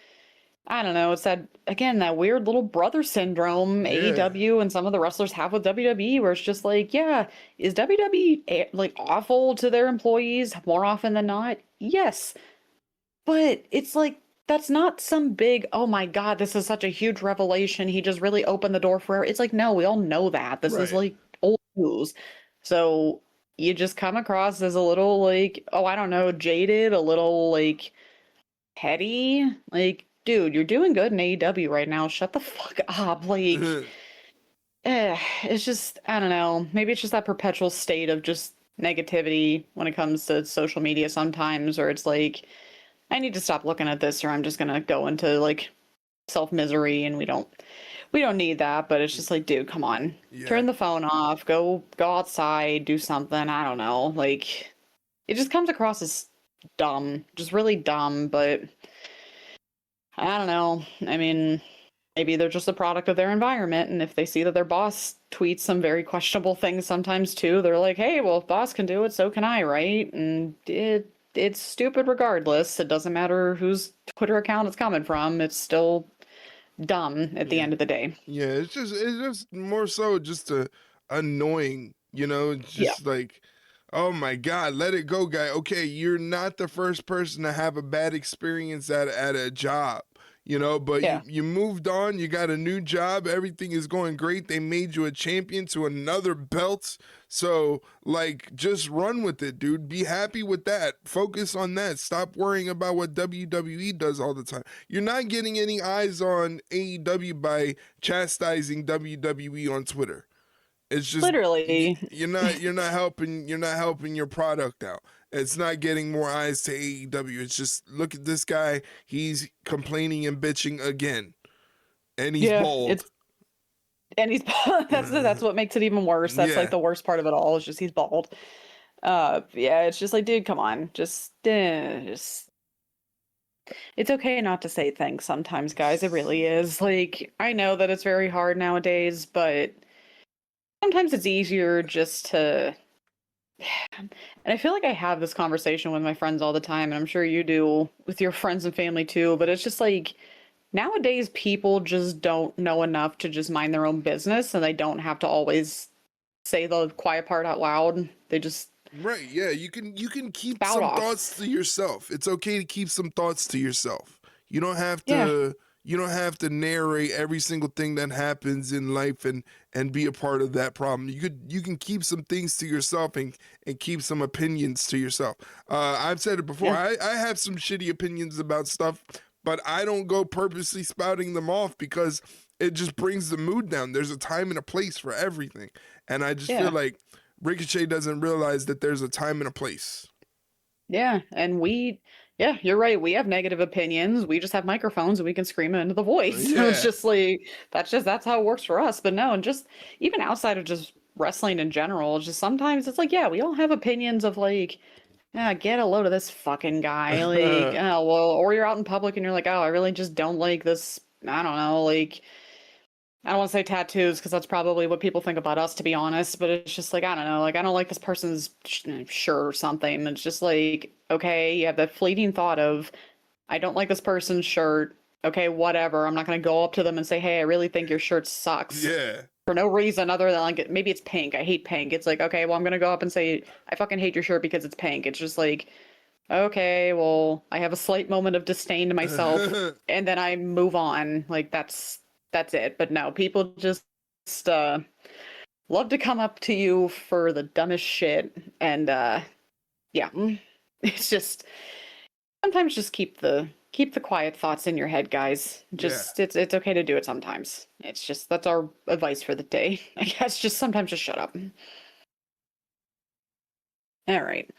I don't know, it's that, again, that weird little brother syndrome AEW and some of the wrestlers have with WWE, where it's just like, yeah, is WWE like awful to their employees more often than not? Yes. But it's like that's not some big, oh my God, this is such a huge revelation. He just really opened the door for it. It's like, no, we all know that. This is Right. like old news. So you just come across as a little like, oh, I don't know, jaded, a little like petty. Like, dude, you're doing good in AEW right now. Shut the fuck up. Like, it's just, I don't know. Maybe it's just that perpetual state of just negativity when it comes to social media sometimes, or it's like, I need to stop looking at this or I'm just gonna go into like self-misery and we don't need that, but it's just like, dude, come on. Yeah. Turn the phone off, go outside, do something. I don't know. Like it just comes across as dumb, just really dumb, but I don't know. I mean, maybe they're just a product of their environment, and if they see that their boss tweets some very questionable things sometimes too, they're like, "Hey, well, if boss can do it, so can I, right?" And it's stupid regardless. It doesn't matter whose Twitter account it's coming from. It's still dumb at the Yeah. end of the day. Yeah, it's just more so just annoying, you know, it's Yeah. just like, oh my God, let it go, guy. Okay, you're not the first person to have a bad experience at a job, you know, but Yeah. you moved on, you got a new job, everything is going great. They made you a champion to another belt. So like just run with it, dude. Be happy with that. Focus on that. Stop worrying about what WWE does all the time. You're not getting any eyes on AEW by chastising WWE on Twitter. It's just Literally. you're not helping your product out. It's not getting more eyes to AEW. It's just look at this guy. He's complaining and bitching again, and he's Yeah, bald. he's that's what makes it even worse. That's like Yeah, the worst part of it all is just he's bald. Yeah, it's just like, dude, come on. Just it's okay not to say things sometimes, guys. It really is. Like, I know that it's very hard nowadays, but sometimes it's easier just to. And I feel like I have this conversation with my friends all the time, and I'm sure you do with your friends and family too, but it's just like nowadays people just don't know enough to just mind their own business and they don't have to always say the quiet part out loud. They just right. Yeah, you can keep spout some off. thoughts to yourself. It's okay to keep some thoughts to yourself. You don't have Yeah. to you don't have to narrate every single thing that happens in life and be a part of that problem. You can keep some things to yourself and keep some opinions to yourself. I've said it before. Yeah. I have some shitty opinions about stuff, but I don't go purposely spouting them off because it just brings the mood down. There's a time and a place for everything. And I just feel Yeah. like Ricochet doesn't realize that there's a time and a place. Yeah. Yeah, you're right. We have negative opinions. We just have microphones and we can scream it into the voice. So it's Yeah. just like, that's how it works for us. But no, and just even outside of just wrestling in general, just sometimes it's like, yeah, we all have opinions of like, yeah, get a load of this fucking guy. Like, oh, well, or you're out in public and you're like, oh, I really just don't like this. I don't know. Like, I don't want to say tattoos because that's probably what people think about us, to be honest. But it's just like, I don't know. Like, I don't like this person's shirt or something. It's just like, okay, you have that fleeting thought of, I don't like this person's shirt. Okay, whatever. I'm not going to go up to them and say, hey, I really think your shirt sucks Yeah. for no reason other than like maybe it's pink. I hate pink. It's like, okay, well, I'm going to go up and say, I fucking hate your shirt because it's pink. It's just like, okay, well, I have a slight moment of disdain to myself and then I move on. Like that's it. But no, people just uh love to come up to you for the dumbest shit and yeah. It's just sometimes just keep the quiet thoughts in your head, guys. Yeah. Just it's okay to do it sometimes. It's just that's our advice for the day. I guess just sometimes just shut up. All right.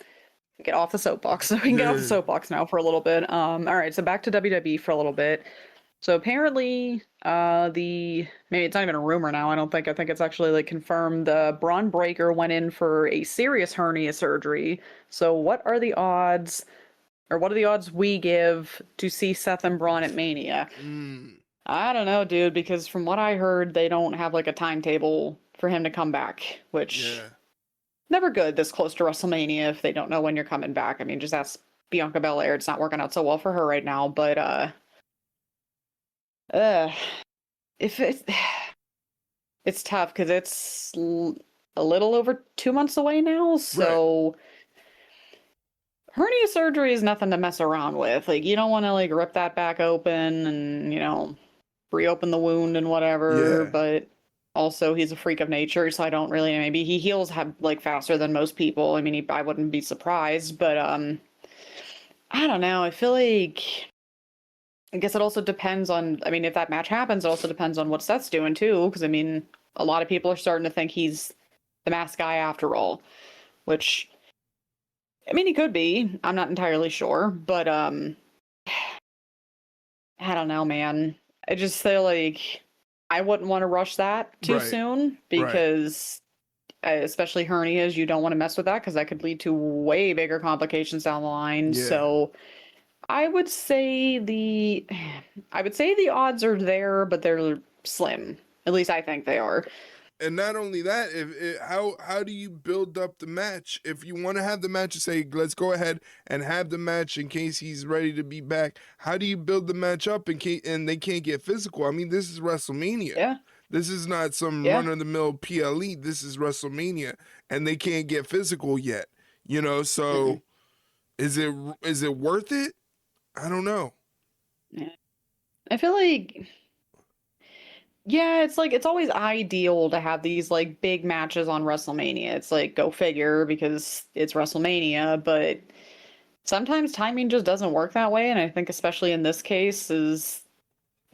Get off the soapbox. So we can get off the soapbox now for a little bit. All right, so back to WWE for a little bit. So apparently, maybe it's not even a rumor now. I don't think. I think it's actually like confirmed. Braun Breaker went in for a serious hernia surgery. So what are the odds, or what are the odds we give to see Seth and Braun at Mania? Mm. I don't know, dude. Because from what I heard, they don't have like a timetable for him to come back, which Yeah. never good this close to WrestleMania if they don't know when you're coming back. I mean, just ask Bianca Belair. It's not working out so well for her right now, but uh if it's tough because it's a little over 2 months away now, Right. so hernia surgery is nothing to mess around with. Like, you don't want to like rip that back open and, reopen the wound and whatever, Yeah. but also he's a freak of nature, so I don't really, maybe he heals like faster than most people. I mean, I wouldn't be surprised, but I don't know. I feel like, I guess it also depends on, I mean, if that match happens, it also depends on what Seth's doing too, because I mean, a lot of people are starting to think he's the masked guy after all, which, I mean, he could be. I'm not entirely sure, but I don't know, man. I just feel like I wouldn't want to rush that too Right. soon because, especially hernias, you don't want to mess with that because that could lead to way bigger complications down the line. Yeah. So I would say the odds are there, but they're slim. At least I think they are. And not only that, how do you build up the match? If you want to have the match, say, let's go ahead and have the match in case he's ready to be back. How do you build the match up in case and they can't get physical? I mean, this is WrestleMania. Yeah. This is not some Yeah. run-of-the-mill PLE. This is WrestleMania, and they can't get physical yet. So is it worth it? I don't know. Yeah. I feel like, yeah, it's like, it's always ideal to have these like big matches on WrestleMania. It's like, go figure, because it's WrestleMania, but sometimes timing just doesn't work that way. And I think especially in this case is,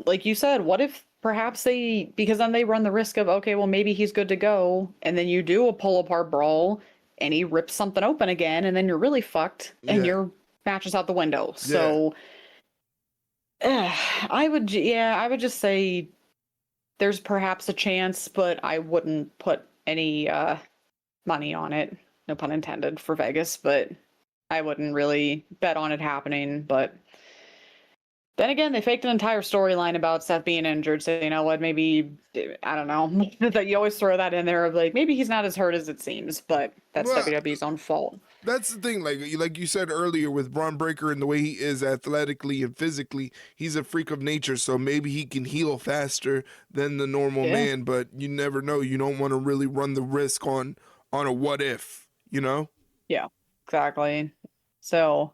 like you said, what if perhaps because then they run the risk of, okay, well, maybe he's good to go. And then you do a pull apart brawl and he rips something open again. And then you're really fucked and your match is out the window. So I would just say there's perhaps a chance, but I wouldn't put any money on it. No pun intended for Vegas, but I wouldn't really bet on it happening. But then again, they faked an entire storyline about Seth being injured. So you know what? Maybe, I don't know. That you always throw that in there of like, maybe he's not as hurt as it seems, but that's WWE's own fault. That's the thing. Like you said earlier with Braun Breaker and the way he is athletically and physically, he's a freak of nature. So maybe he can heal faster than the normal man. But you never know. You don't want to really run the risk on a what if. Yeah, exactly. So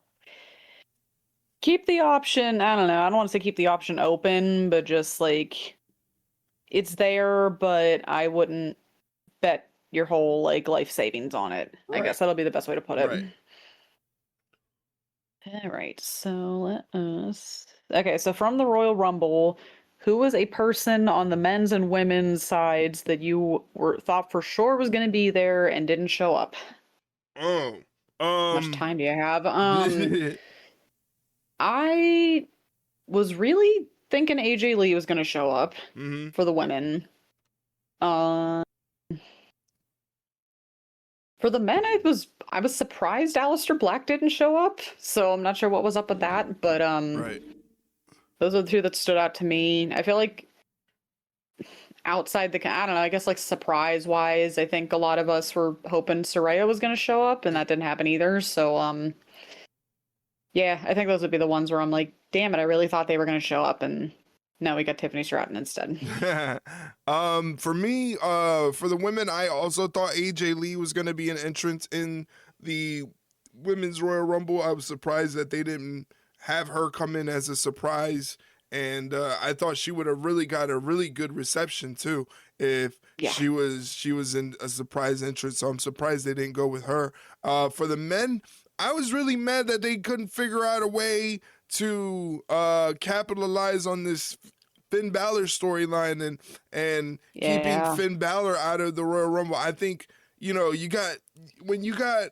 keep the option. I don't know. I don't want to say keep the option open, but just like it's there, but I wouldn't bet your whole like life savings on it. Right. I guess that'll be the best way to put it. Right. All right. So okay. So from the Royal Rumble, who was a person on the men's and women's sides that you thought for sure was going to be there and didn't show up? How much time do you have? I was really thinking AJ Lee was going to show up for the women. For the men, I was surprised Aleister Black didn't show up, so I'm not sure what was up with that, but those are the two that stood out to me. I feel like outside I don't know, I guess like surprise-wise, I think a lot of us were hoping Saraya was going to show up, and that didn't happen either, so yeah, I think those would be the ones where I'm like, damn it, I really thought they were going to show up, and no, we got Tiffany Stratton instead. For me, for the women, I also thought AJ Lee was going to be an entrance in the Women's Royal Rumble. I was surprised that they didn't have her come in as a surprise, and I thought she would have really got a really good reception too if she was in a surprise entrance. So I'm surprised they didn't go with her. For the men, I was really mad that they couldn't figure out a way to capitalize on this Finn Balor storyline and keeping Finn Balor out of the Royal Rumble. I think, when you got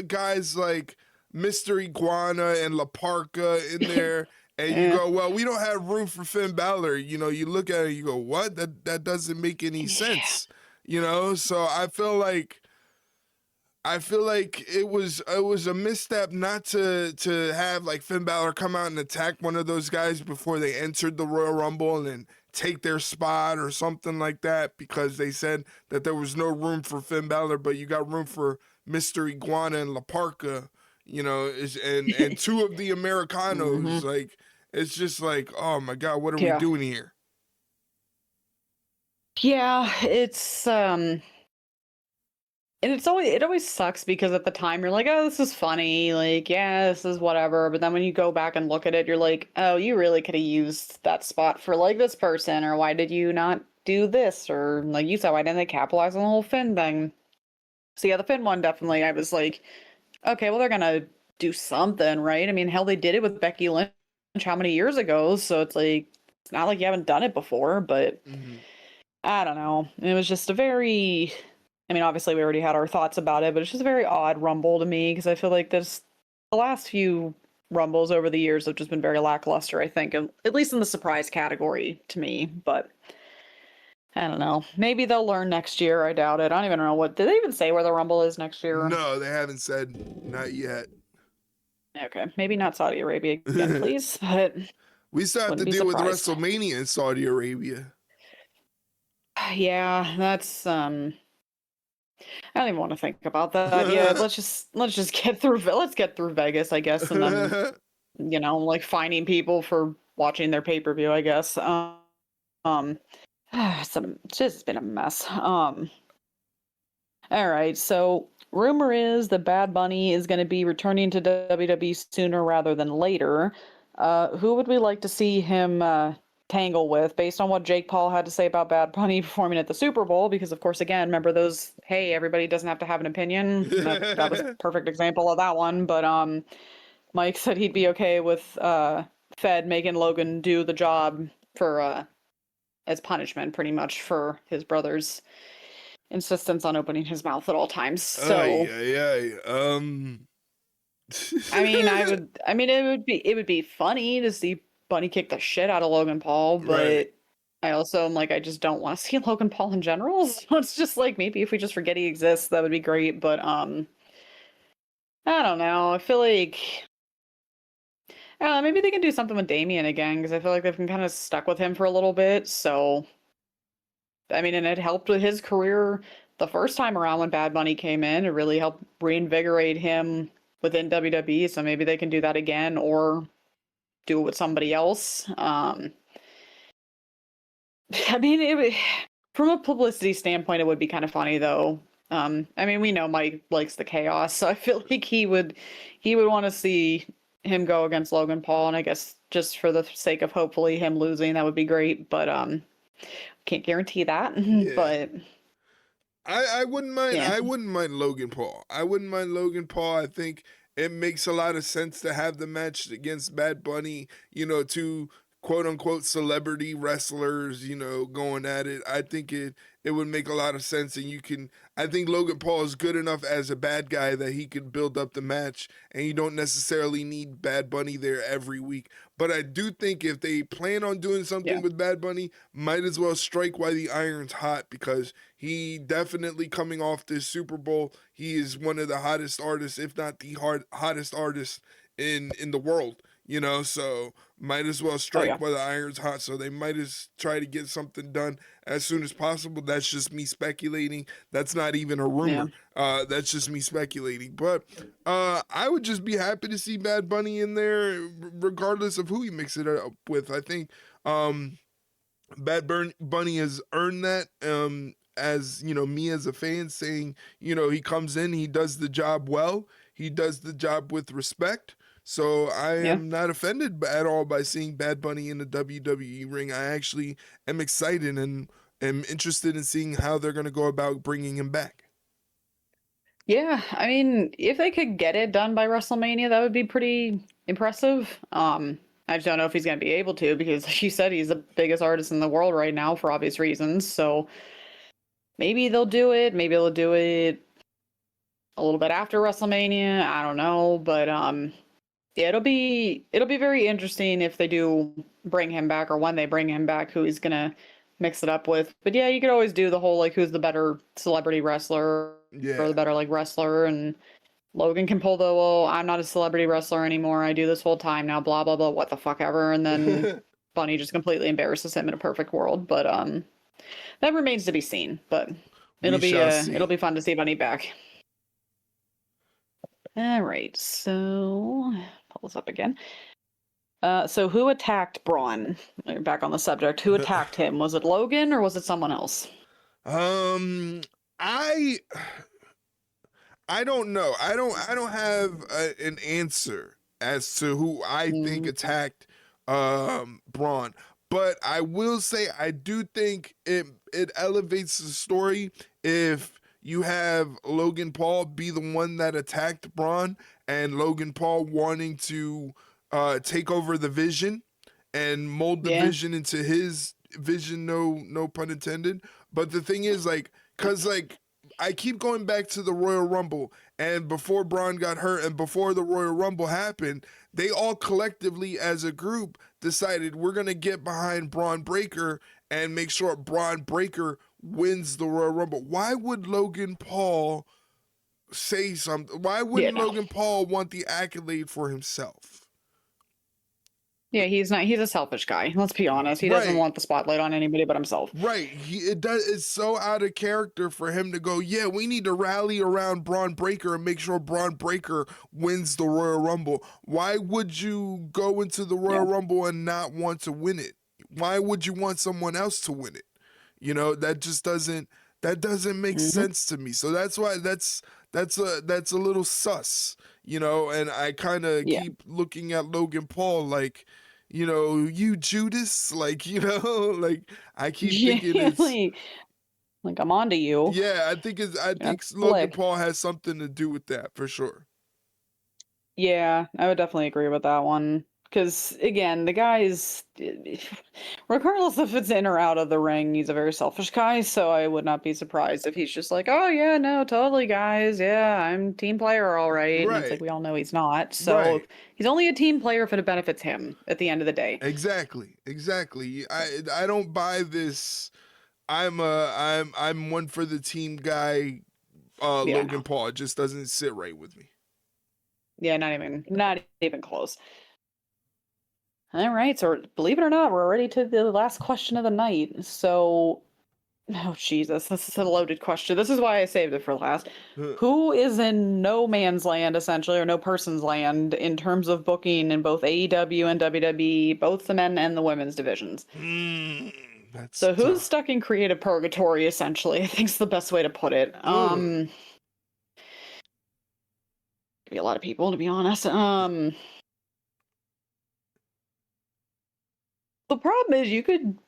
guys like Mr. Iguana and La Parka in there and you go, well, we don't have room for Finn Balor. You look at it, you go, what? That doesn't make any sense. So I feel like it was a misstep not to have like Finn Balor come out and attack one of those guys before they entered the Royal Rumble and then take their spot or something like that, because they said that there was no room for Finn Balor, but you got room for Mr. Iguana and La Parka, and two of the Americanos. Like, it's just like, oh my God, what are we doing here? Yeah, it's And it always sucks because at the time you're like, oh, this is funny, like, yeah, this is whatever. But then when you go back and look at it, you're like, oh, you really could have used that spot for like this person, or why did you not do this? Or like you said, why didn't they capitalize on the whole Finn thing? So yeah, the Finn one definitely I was like, okay, well they're gonna do something, right? I mean, hell, they did it with Becky Lynch how many years ago, so it's like it's not like you haven't done it before, but I don't know. It was just a very I mean, obviously we already had our thoughts about it, but it's just a very odd Rumble to me because I feel like the last few Rumbles over the years have just been very lackluster, I think, at least in the surprise category to me, but I don't know. Maybe they'll learn next year. I doubt it. I don't even know did they even say where the Rumble is next year? No, they haven't said, not yet. Okay, maybe not Saudi Arabia again, please, but we still have to deal with WrestleMania in Saudi Arabia. Yeah, that's I don't even want to think about that. Yeah, let's just get through Vegas, I guess, and then like fining people for watching their pay-per-view, I guess. It's just been a mess. All right, so rumor is that Bad Bunny is going to be returning to WWE sooner rather than later. Who would we like to see him tangle with, based on what Jake Paul had to say about Bad Bunny performing at the Super Bowl? Because of course, again, remember those, hey, everybody doesn't have to have an opinion. That was a perfect example of that one. But Mike said he'd be okay with Fed making Logan do the job for as punishment, pretty much, for his brother's insistence on opening his mouth at all times. So I mean it would be funny to see Bunny kick the shit out of Logan Paul, but right. I also am like, I just don't want to see Logan Paul in general. So it's just like, maybe if we just forget he exists, that would be great. But I don't know. I feel like maybe they can do something with Damian again, because I feel like they've been kind of stuck with him for a little bit. So I mean, and it helped with his career the first time around when Bad Bunny came in. It really helped reinvigorate him within WWE. So maybe they can do that again, or do it with somebody else. I mean, from a publicity standpoint, it would be kind of funny, though. I mean, we know Mike likes the chaos, so I feel like he would want to see him go against Logan Paul, and I guess just for the sake of hopefully him losing, that would be great. But can't guarantee that. Yeah. But I wouldn't mind. Yeah. I wouldn't mind Logan Paul. I think it makes a lot of sense to have the match against Bad Bunny, two quote unquote celebrity wrestlers, going at it. I think it would make a lot of sense, and I think Logan Paul is good enough as a bad guy that he could build up the match, and you don't necessarily need Bad Bunny there every week. But I do think if they plan on doing something with Bad Bunny, might as well strike while the iron's hot, because he definitely, coming off this Super Bowl, he is one of the hottest artists, if not the hottest artist in the world. So might as well strike while the iron's hot. So they might as try to get something done as soon as possible. That's just me speculating. That's not even a rumor. Yeah. That's just me speculating. But I would just be happy to see Bad Bunny in there, regardless of who he mix it up with. I think Bad Bunny has earned that. As me as a fan saying, he comes in, he does the job well, he does the job with respect. So I am not offended at all by seeing Bad Bunny in the WWE ring. I actually am excited and am interested in seeing how they're going to go about bringing him back. Yeah, I mean, if they could get it done by WrestleMania, that would be pretty impressive. I just don't know if he's going to be able to, because like you said, he's the biggest artist in the world right now for obvious reasons. So maybe they'll do it. Maybe they'll do it a little bit after WrestleMania. I don't know, but yeah, it'll be very interesting if they do bring him back, or when they bring him back, who he's gonna mix it up with. But yeah, you could always do the whole like, who's the better celebrity wrestler, or the better like wrestler, and Logan can pull the, well, I'm not a celebrity wrestler anymore, I do this full time now, blah blah blah, what the fuck ever, and then Bunny just completely embarrasses him in a perfect world. But that remains to be seen. But it'll be fun to see Bunny back. All right, so pull this up again. So who attacked Braun? We're back on the subject. Who attacked him? Was it Logan or was it someone else? I don't know. I don't have an answer as to who I think Mm, attacked Braun, but I will say I do think it elevates the story if you have Logan Paul be the one that attacked Braun, and Logan Paul wanting to take over the Vision and mold the yeah. Vision into his vision, no pun intended. But the thing is, like, cause like I keep going back to the Royal Rumble, and before Braun got hurt and before the Royal Rumble happened, they all collectively as a group decided we're gonna get behind Braun Breaker and make sure Braun Breaker wins the Royal Rumble. Why would Logan Paul say something? Why Yeah, wouldn't no. Logan Paul want the accolade for himself? Yeah, he's not. He's a selfish guy. Let's be honest. He doesn't Right. want the spotlight on anybody but himself. Right. It's so out of character for him to go, yeah, we need to rally around Braun Breaker and make sure Braun Breaker wins the Royal Rumble. Why would you go into the Yeah. Royal Rumble and not want to win it? Why would you want someone else to win it? That just doesn't make Hmm. sense to me. So that's why that's a little sus, and I kind of Yeah. keep looking at Logan Paul like, you Judas, like, like I keep thinking Yeah, it's like I'm onto you. yeah, I You're think not Logan slick. Paul has something to do with that for sure. Yeah, I would definitely agree with that one. Because again, the guy's, regardless if it's in or out of the ring, he's a very selfish guy. So I would not be surprised if he's just like, oh yeah, no, totally, guys. Yeah, I'm team player, all right. And it's like Right. we all know he's not. So Right. he's only a team player if it benefits him at the end of the day. Exactly. Exactly. I don't buy this. I'm one for the team guy. Yeah, Logan no. Paul, it just doesn't sit right with me. Yeah, not even close. All right, so believe it or not, we're ready to the last question of the night. So, oh Jesus, this is a loaded question. This is why I saved it for last. Who is in no man's land, essentially, or no person's land, in terms of booking in both AEW and WWE, both the men and the women's divisions? That's So, who's tough. stuck in creative purgatory, essentially? I think is the best way to put it. Ugh. Could be a lot of people, to be honest. The problem is you could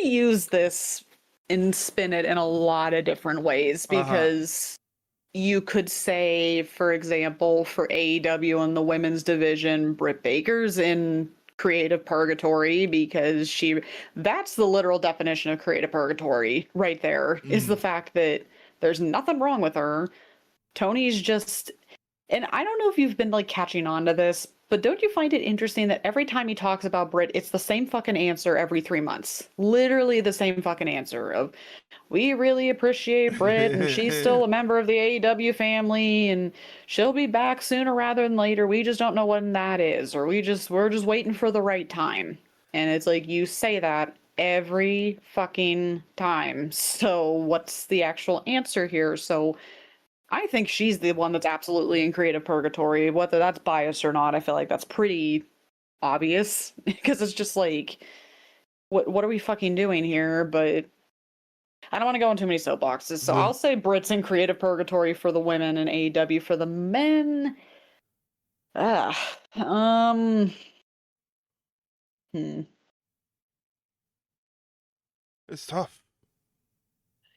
use this and spin it in a lot of different ways Uh-huh. because you could say, for example, for AEW and the women's division, Britt Baker's in creative purgatory because that's the literal definition of creative purgatory right there, is the Mm. fact that there's nothing wrong with her. Tony's just, and I don't know if you've been like catching on to this, but don't you find it interesting that every time he talks about Brit, it's the same fucking answer every 3 months? Literally the same fucking answer of, we really appreciate Brit and she's still a member of the AEW family and she'll be back sooner rather than later. We just don't know when that is, or we're just waiting for the right time. And it's like you say that every fucking time. So what's the actual answer here? So I think she's the one that's absolutely in creative purgatory. Whether that's biased or not, I feel like that's pretty obvious because it's just like, what are we fucking doing here? But I don't want to go on too many soapboxes, so I'll say Brits in creative purgatory for the women and AEW for the men. Ah, um, hmm. It's tough.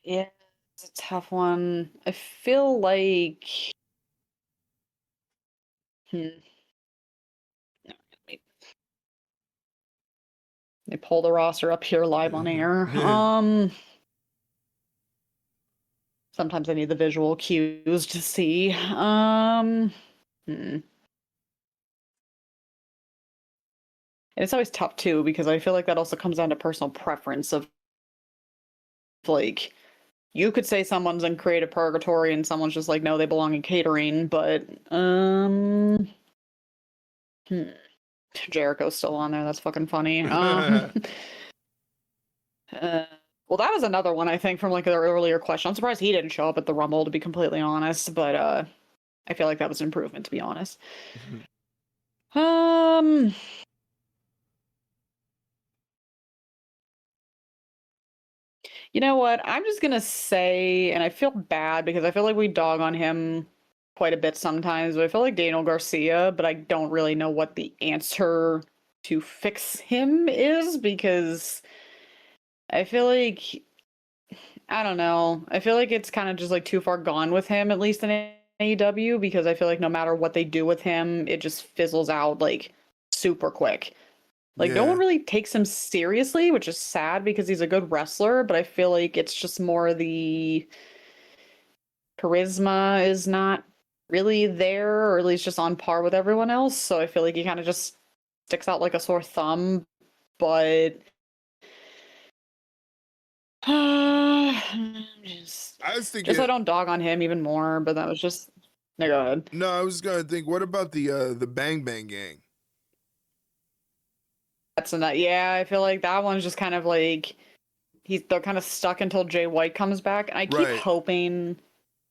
Yeah, it's a tough one. I feel like, hmm. They pull the roster up here live on air. Sometimes I need the visual cues to see. Hmm. And it's always tough too because I feel like that also comes down to personal preference of like you could say someone's in creative purgatory and someone's just like no they belong in catering, but hmm. Jericho's still on there. That's fucking funny. Uh, well, that was another one I think from like the earlier question. I'm surprised he didn't show up at the Rumble to be completely honest, but I feel like that was an improvement to be honest. Um, you know what? I'm just gonna say, and I feel bad because I feel like we dog on him quite a bit sometimes, but I feel like Daniel Garcia, but I don't really know what the answer to fix him is because I feel like I don't know. I feel like it's kind of just like too far gone with him, at least in AEW, because I feel like no matter what they do with him, it just fizzles out like super quick. Like no one Yeah. really takes him seriously, which is sad because he's a good wrestler, but I feel like it's just more the charisma is not really there, or at least just on par with everyone else. So I feel like he kind of just sticks out like a sore thumb. But just I was so I thinking. don't dog on him even more. But that was just no, go ahead. No, I was gonna think. What about the Bang Bang Gang? That's enough. Yeah, I feel like that one's just kind of like they're kind of stuck until Jay White comes back. And I keep Right. hoping.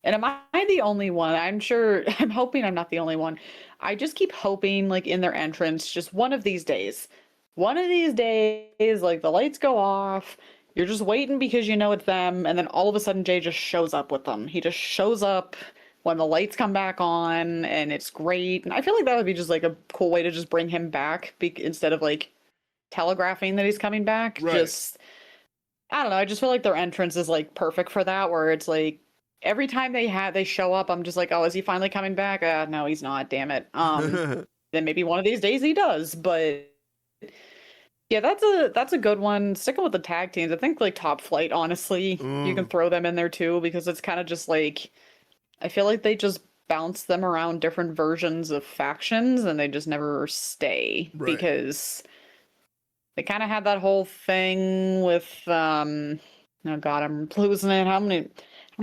And am I the only one? I'm sure. I'm hoping I'm not the only one. I just keep hoping, like in their entrance, just one of these days, like the lights go off. You're just waiting because you know it's them, and then all of a sudden Jay just shows up with them. He just shows up when the lights come back on, and it's great. And I feel like that would be just like a cool way to just bring him back, instead of like telegraphing that he's coming back. Right. Just I don't know. I just feel like their entrance is like perfect for that, where it's like every time they show up, I'm just like, oh, is he finally coming back? No, he's not. Damn it. Then maybe one of these days he does. But yeah, that's a good one. Sticking with the tag teams, I think like Top Flight. Honestly, you can throw them in there too because it's kind of just like I feel like they just bounce them around different versions of factions and they just never stay Right. because they kind of had that whole thing with oh god, I'm losing it. How many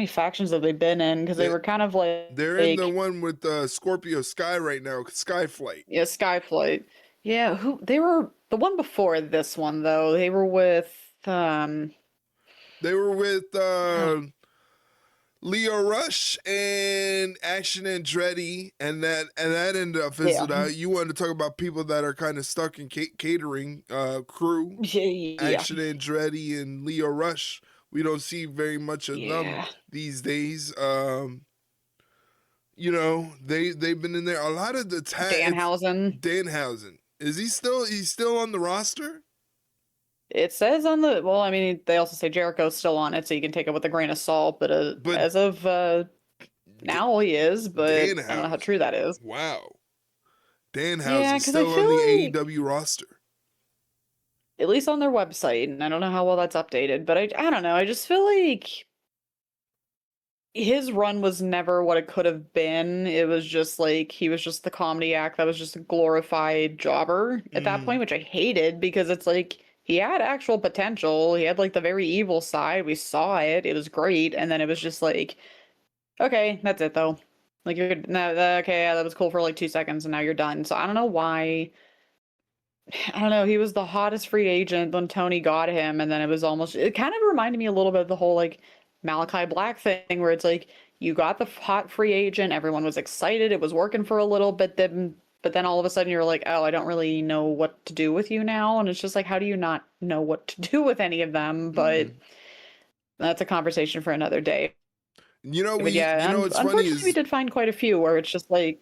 factions have they been in? Because they were kind of like They're in the one with Scorpio Sky right now, Skyflight. yeah, Skyflight. Yeah, who they were the one before this one though. They were with They were with oh, Leo Rush and Action Andretti, and that ended up fizzled yeah. out. You wanted to talk about people that are kind of stuck in catering crew. Yeah. Action Andretti and Leo Rush. We don't see very much of them Yeah. these days. You know, they've been in there. A lot of the Danhausen. Is he's still on the roster? It says on the well, I mean, they also say Jericho's still on it, so you can take it with a grain of salt. But as of now, he is. But I don't know how true that is. Wow, Danhausen's still on the AEW roster. At least on their website, and I don't know how well that's updated. But I don't know. I just feel like his run was never what it could have been. It was just like he was just the comedy act that was just a glorified jobber at that point, which I hated because it's like he had actual potential. He had like the very evil side. We saw it. It was great. And then it was just like, okay, that's it though. Like you're no, okay, yeah, that was cool for like 2 seconds and now you're done. So I don't know why. I don't know. He was the hottest free agent when Tony got him, and then it kind of reminded me a little bit of the whole like Malachi Black thing where it's like you got the hot free agent, everyone was excited, it was working for a little bit, but then all of a sudden you're like, oh, I don't really know what to do with you now, and it's just like, how do you not know what to do with any of them? But that's a conversation for another day. You know, what's funny is we did find quite a few where it's just like,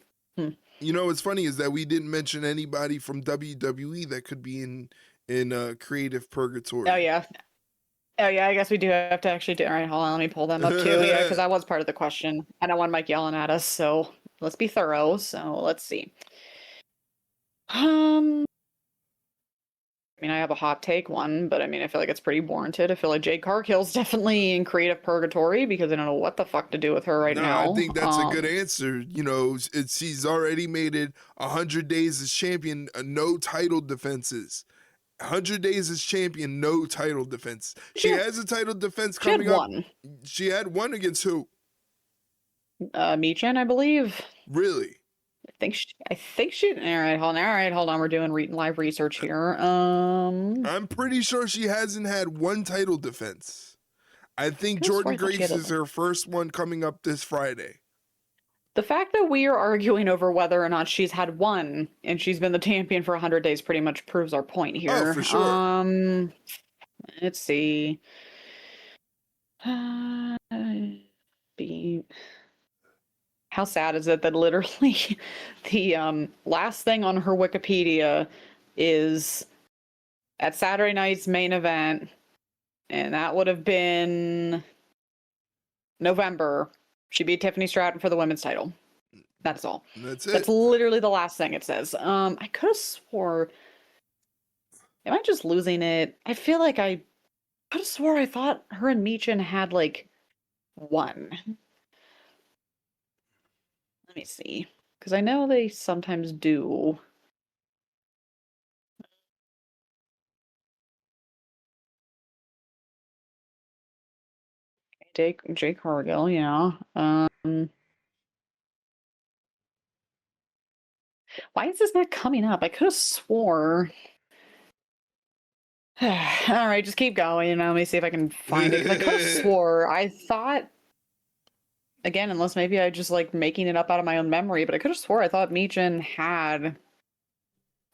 you know, what's funny is that we didn't mention anybody from WWE that could be in creative purgatory. Oh yeah, I guess we do have to actually do. All right, hold on, let me pull them up too. Yeah, because that was part of the question. I don't want Mike yelling at us, so let's be thorough. So let's see. I mean, I have a hot take one, but I mean, I feel like it's pretty warranted. I feel like Jade Cargill's definitely in creative purgatory because I don't know what the fuck to do with her now. I think that's a good answer. You know, she's already made it 100 days as champion, no title defenses. 100 days as champion, no title defense. She has a title defense coming up. She had one against who? Michin, I believe. Really? I think she. All right, hold on. We're doing live research here. I'm pretty sure she hasn't had one title defense. I think Jordan Grace is her first one coming up this Friday. The fact that we are arguing over whether or not she's had one and she's been the champion for 100 days pretty much proves our point here. Oh, for sure. Let's see. how sad is it that literally the last thing on her Wikipedia is at Saturday night's main event, and that would have been November. She beat Tiffany Stratton for the women's title. That's all. That's it. That's literally the last thing it says. I could have swore. Am I just losing it? I feel like I could have swore I thought her and Michin had like one. Let me see. Because I know they sometimes do. Jake Cargill, yeah. Why is this not coming up? I could have swore. All right, just keep going. Let me see if I can find it. 'Cause I could have swore I thought. Again, unless maybe I just like making it up out of my own memory, but I could have swore I thought Michin had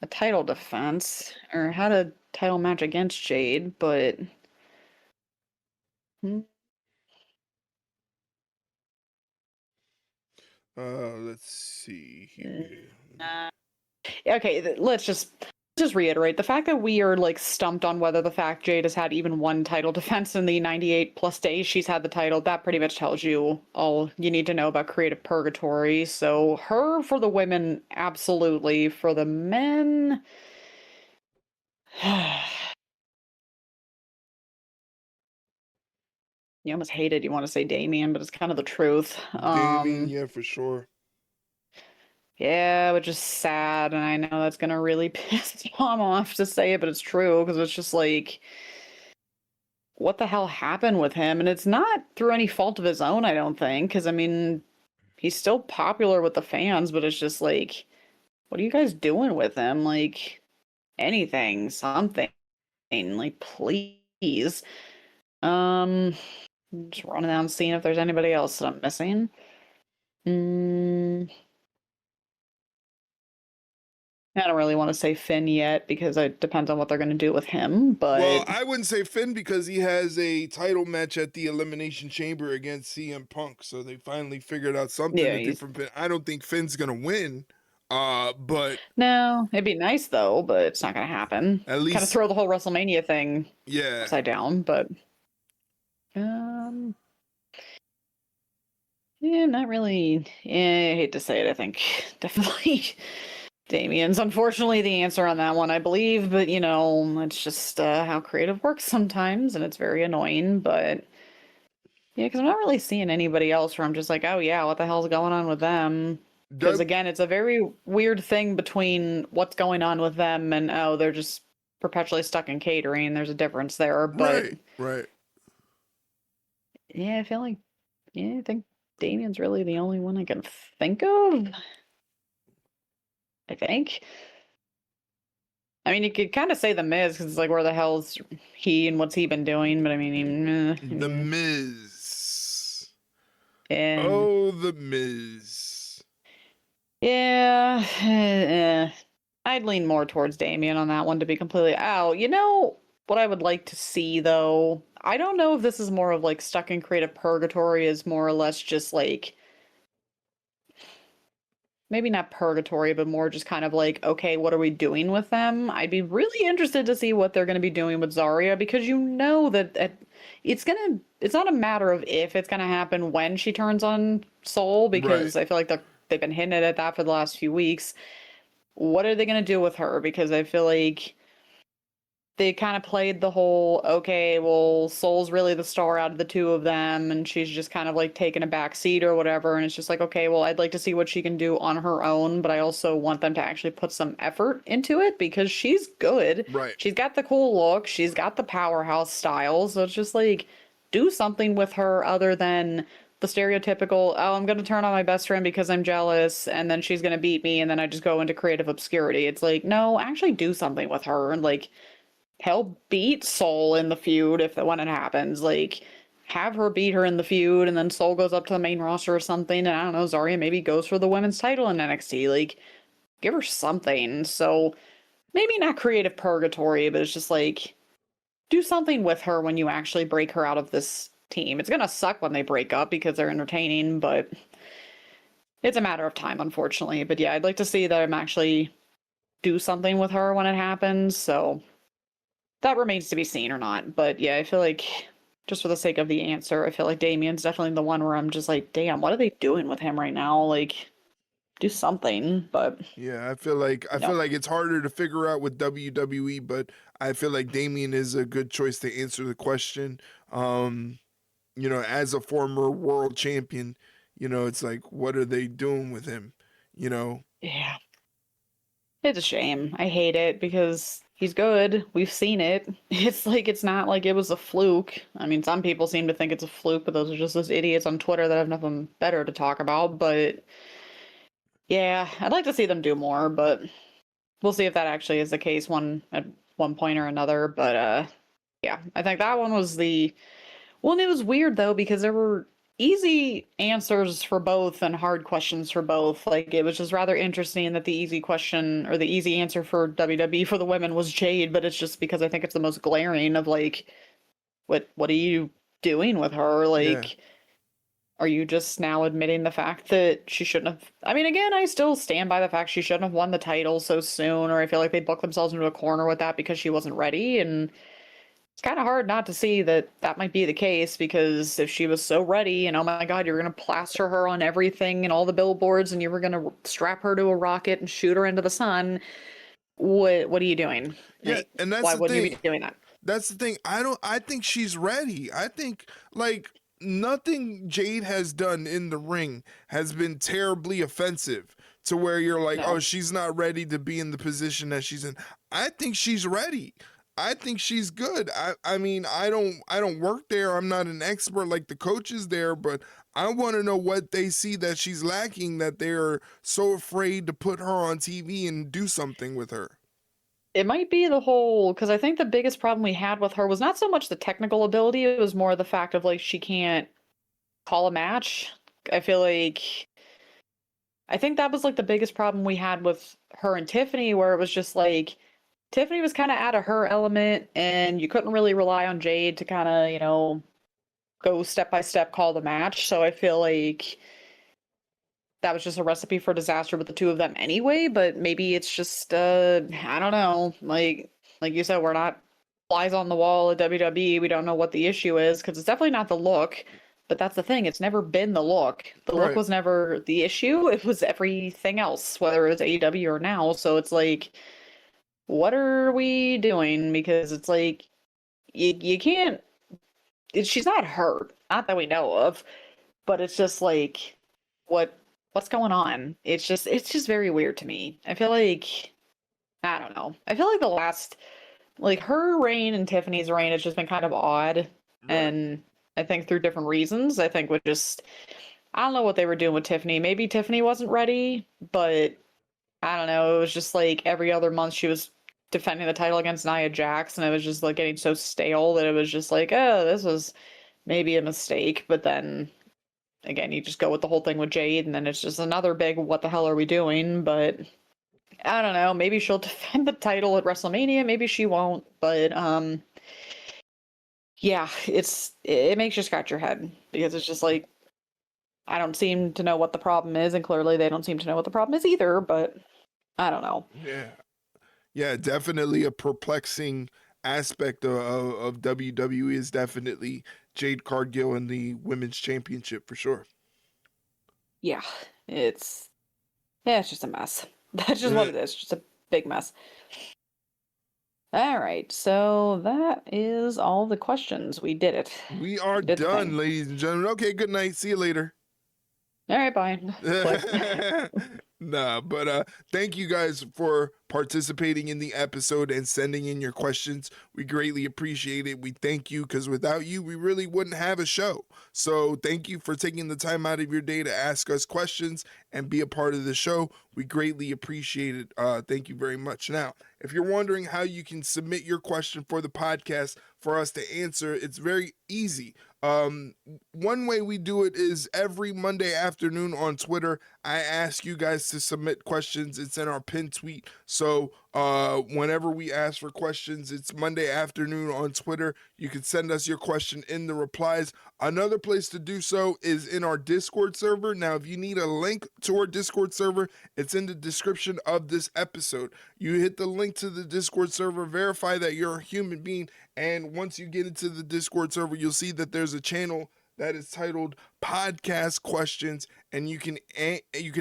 a title defense or had a title match against Jade, but Let's see here. Okay, let's just reiterate the fact that we are like stumped on whether the fact Jade has had even one title defense in the 98 plus days she's had the title. That pretty much tells you all you need to know about creative purgatory. So her for the women, absolutely. For the men, you almost hate it. You want to say Damien, but it's kind of the truth. Damien, yeah, for sure. Yeah, which is sad, and I know that's gonna really piss Tom off to say it, but it's true because it's just like, what the hell happened with him? And it's not through any fault of his own, I don't think, because I mean, he's still popular with the fans, but it's just like, what are you guys doing with him? Like, anything, something, like, please. Just running down, seeing if there's anybody else that I'm missing. I don't really want to say Finn yet because it depends on what they're going to do with him. But well, I wouldn't say Finn because he has a title match at the Elimination Chamber against CM Punk, so they finally figured out something different. I don't think Finn's gonna win, but no, it'd be nice though, but it's not going to happen. At least kind of throw the whole WrestleMania thing upside down. But yeah, not really. Yeah, I hate to say it. I think definitely. Damien's unfortunately the answer on that one, I believe, but you know, it's just how creative works sometimes, and it's very annoying, but yeah, because I'm not really seeing anybody else where I'm just like, oh yeah, what the hell's going on with them? Because again, it's a very weird thing between what's going on with them and, oh, they're just perpetually stuck in catering. There's a difference there, but right. Yeah, I feel like, I think Damien's really the only one I can think of. I think. I mean, you could kind of say The Miz because it's like, where the hell's he and what's he been doing? But I mean, The Miz. And oh, The Miz. Yeah, I'd lean more towards Damien on that one, to be completely out. You know what I would like to see though? I don't know if this is more of like stuck in creative purgatory, is more or less just like, maybe not purgatory, but more just kind of like, okay, what are we doing with them? I'd be really interested to see what they're going to be doing with Zarya, because you know that it's not a matter of if it's going to happen when she turns on Soul, because I feel like they've been hinting at that for the last few weeks. What are they going to do with her? Because I feel like they kind of played the whole, okay, well, Soul's really the star out of the two of them, and she's just kind of like taking a back seat or whatever, and it's just like, okay, well, I'd like to see what she can do on her own, but I also want them to actually put some effort into it, because she's good. She's got the cool look, she's got the powerhouse style, so it's just like, do something with her other than the stereotypical, oh, I'm going to turn on my best friend because I'm jealous, and then she's going to beat me, and then I just go into creative obscurity. It's like, no, actually do something with her, and like, hell, beat Soul in the feud when it happens. Like, have her beat her in the feud, and then Soul goes up to the main roster or something, and I don't know, Zarya maybe goes for the women's title in NXT. Like, give her something. So, maybe not creative purgatory, but it's just like, do something with her when you actually break her out of this team. It's gonna suck when they break up because they're entertaining, but it's a matter of time, unfortunately. But yeah, I'd like to see them actually do something with her when it happens. So that remains to be seen or not. But yeah, I feel like just for the sake of the answer, I feel like Damien's definitely the one where I'm just like, damn, what are they doing with him right now? Like, do something. But Yeah, I feel like no. it's harder to figure out with WWE, but I feel like Damien is a good choice to answer the question. As a former world champion, it's like, what are they doing with him? You know, Yeah. It's a shame. I hate it because he's good. We've seen it. It's like it's not like it was a fluke. I mean, some people seem to think it's a fluke, but those are just those idiots on Twitter that have nothing better to talk about. But yeah, I'd like to see them do more, but we'll see if that actually is the case at one point or another. But yeah, I think that one was the well, and it was weird though because there were easy answers for both and hard questions for both. Like it was just rather interesting that the easy question or the easy answer for WWE for the women was Jade, but it's just because I think it's the most glaring of like what are you doing with her? yeah, Like are you just now admitting the fact that she shouldn't have I mean again, I still stand by the fact she shouldn't have won the title so soon or I feel like they booked themselves into a corner with that because she wasn't ready and it's kind of hard not to see that that might be the case because if she was so ready and oh my god, you're going to plaster her on everything and all the billboards and you were going to strap her to a rocket and shoot her into the sun, what are you doing? yeah, Like, and that's why the wouldn't you thing. be doing that? That's the thing. I think she's ready. I think like nothing Jade has done in the ring has been terribly offensive to where you're like, oh, No. she's not ready to be in the position that she's in. I think she's ready. I think she's good. I mean, I don't work there. I'm not an expert like the coaches there, but I want to know what they see that she's lacking that they're so afraid to put her on TV and do something with her. It might be the whole because I think the biggest problem we had with her was not so much the technical ability, it was more the fact of like she can't call a match. I feel like I think that was like the biggest problem we had with her and Tiffany, where it was just like Tiffany was kind of out of her element, and you couldn't really rely on Jade to kind of, go step by step call the match. So I feel like that was just a recipe for disaster with the two of them anyway. But maybe it's just, I don't know. Like you said, we're not flies on the wall at WWE. We don't know what the issue is because it's definitely not the look. But that's the thing. It's never been the look. The look Right. was never the issue. It was everything else, whether it was AEW or now. So it's like what are we doing? Because it's like you can't. She's not hurt, not that we know of, but it's just like what what's going on? It's just very weird to me. I feel like I don't know. I feel like the last like her reign and Tiffany's reign has just been kind of odd, Right. and I think through different reasons. I think with just I don't know what they were doing with Tiffany. Maybe Tiffany wasn't ready, but I don't know. It was just like every other month she was defending the title against Nia Jax, and it was just like getting so stale that it was just like, oh, this was maybe a mistake. But then again, you just go with the whole thing with Jade, and then it's just another big what the hell are we doing? But I don't know. Maybe she'll defend the title at WrestleMania. Maybe she won't. But yeah, it makes you scratch your head because it's just like I don't seem to know what the problem is, and clearly they don't seem to know what the problem is either. But I don't know. Yeah. Yeah, definitely a perplexing aspect of WWE is definitely Jade Cargill and the women's championship for sure. Yeah, it's yeah, it's just a mess. That's just what Yeah, it is, just a big mess. All right, so that is all the questions. We did it. we are We did the done, thing. ladies and gentlemen. Okay, good night. See you later. All right, bye. Click. Nah, but thank you guys for participating in the episode and sending in your questions. We greatly appreciate it. We thank you because without you, we really wouldn't have a show. So thank you for taking the time out of your day to ask us questions and be a part of the show. We greatly appreciate it. Thank you very much. Now, if you're wondering how you can submit your question for the podcast for us to answer, it's very easy. One way we do it is every Monday afternoon on Twitter. I ask you guys to submit questions. It's in our pinned tweet. So Whenever we ask for questions, it's Monday afternoon on Twitter. You can send us your question in the replies. Another place to do so is in our Discord server. Now, if you need a link to our Discord server, it's in the description of this episode. You hit the link to the Discord server, verify that you're a human being, and once you get into the Discord server, you'll see that there's a channel that is titled Podcast Questions, and you can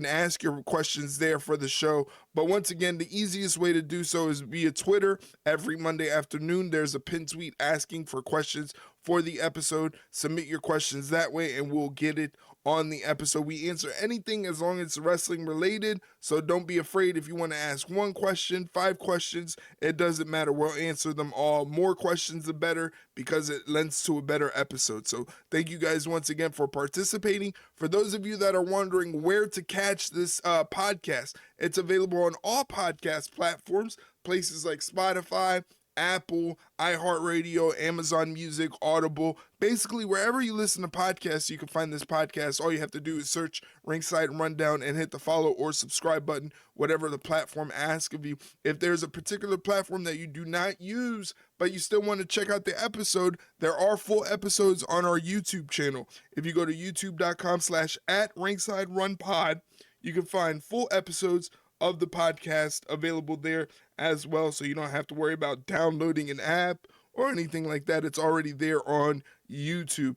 ask your questions there for the show. But once again, the easiest way to do so is via Twitter. Every Monday afternoon, there's a pinned tweet asking for questions for the episode. Submit your questions that way, and we'll get it on the episode. We answer anything as long as it's wrestling related, so don't be afraid. If you want to ask 1 question, 5 questions, it doesn't matter. We'll answer them all. More questions the better, because it lends to a better episode. So thank you guys once again for participating. For those of you that are wondering where to catch this podcast, it's available on all podcast platforms, places like Spotify, Apple, iHeartRadio, Amazon Music, Audible. Basically, wherever you listen to podcasts, you can find this podcast. All you have to do is search Ringside Rundown and hit the follow or subscribe button, whatever the platform asks of you. If there's a particular platform that you do not use, but you still want to check out the episode, there are full episodes on our YouTube channel. If you go to youtube.com/@ringsiderunpod, you can find full episodes of the podcast available there as well, so you don't have to worry about downloading an app or anything like that. It's already there on YouTube.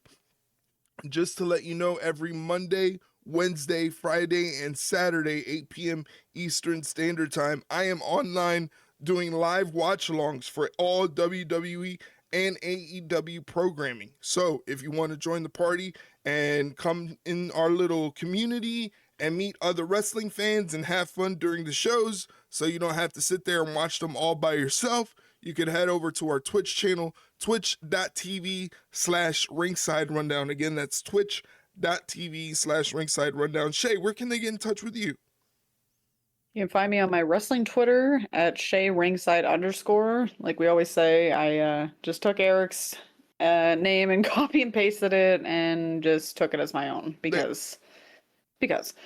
Just to let you know, every Monday, Wednesday, Friday, and Saturday, 8 p.m. Eastern Standard Time, I am online doing live watch-alongs for all WWE and AEW programming. So if you want to join the party and come in our little community and meet other wrestling fans and have fun during the shows, so you don't have to sit there and watch them all by yourself, you can head over to our Twitch channel, twitch.tv/ringside rundown. Again, that's twitch.tv/ringside rundown. Shay, where can they get in touch with you? You can find me on my wrestling Twitter at @ShayRingside_. Like we always say, I just took Eric's name and copy and pasted it and just took it as my own because.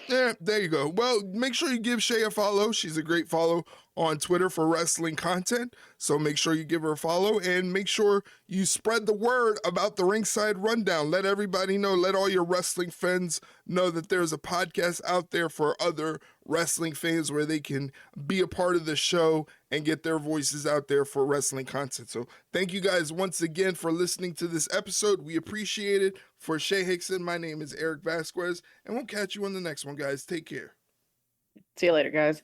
Yeah, there you go. Well, make sure you give Shay a follow. She's a great follow on Twitter for wrestling content. So make sure you give her a follow and make sure you spread the word about the Ringside Rundown. Let everybody know, let all your wrestling fans know that there's a podcast out there for other wrestling fans where they can be a part of the show and get their voices out there for wrestling content. So thank you guys once again for listening to this episode. We appreciate it. For Shay Hickson, my name is Erik Vasquez, and we'll catch you on the next one, guys. Take care. See you later, guys.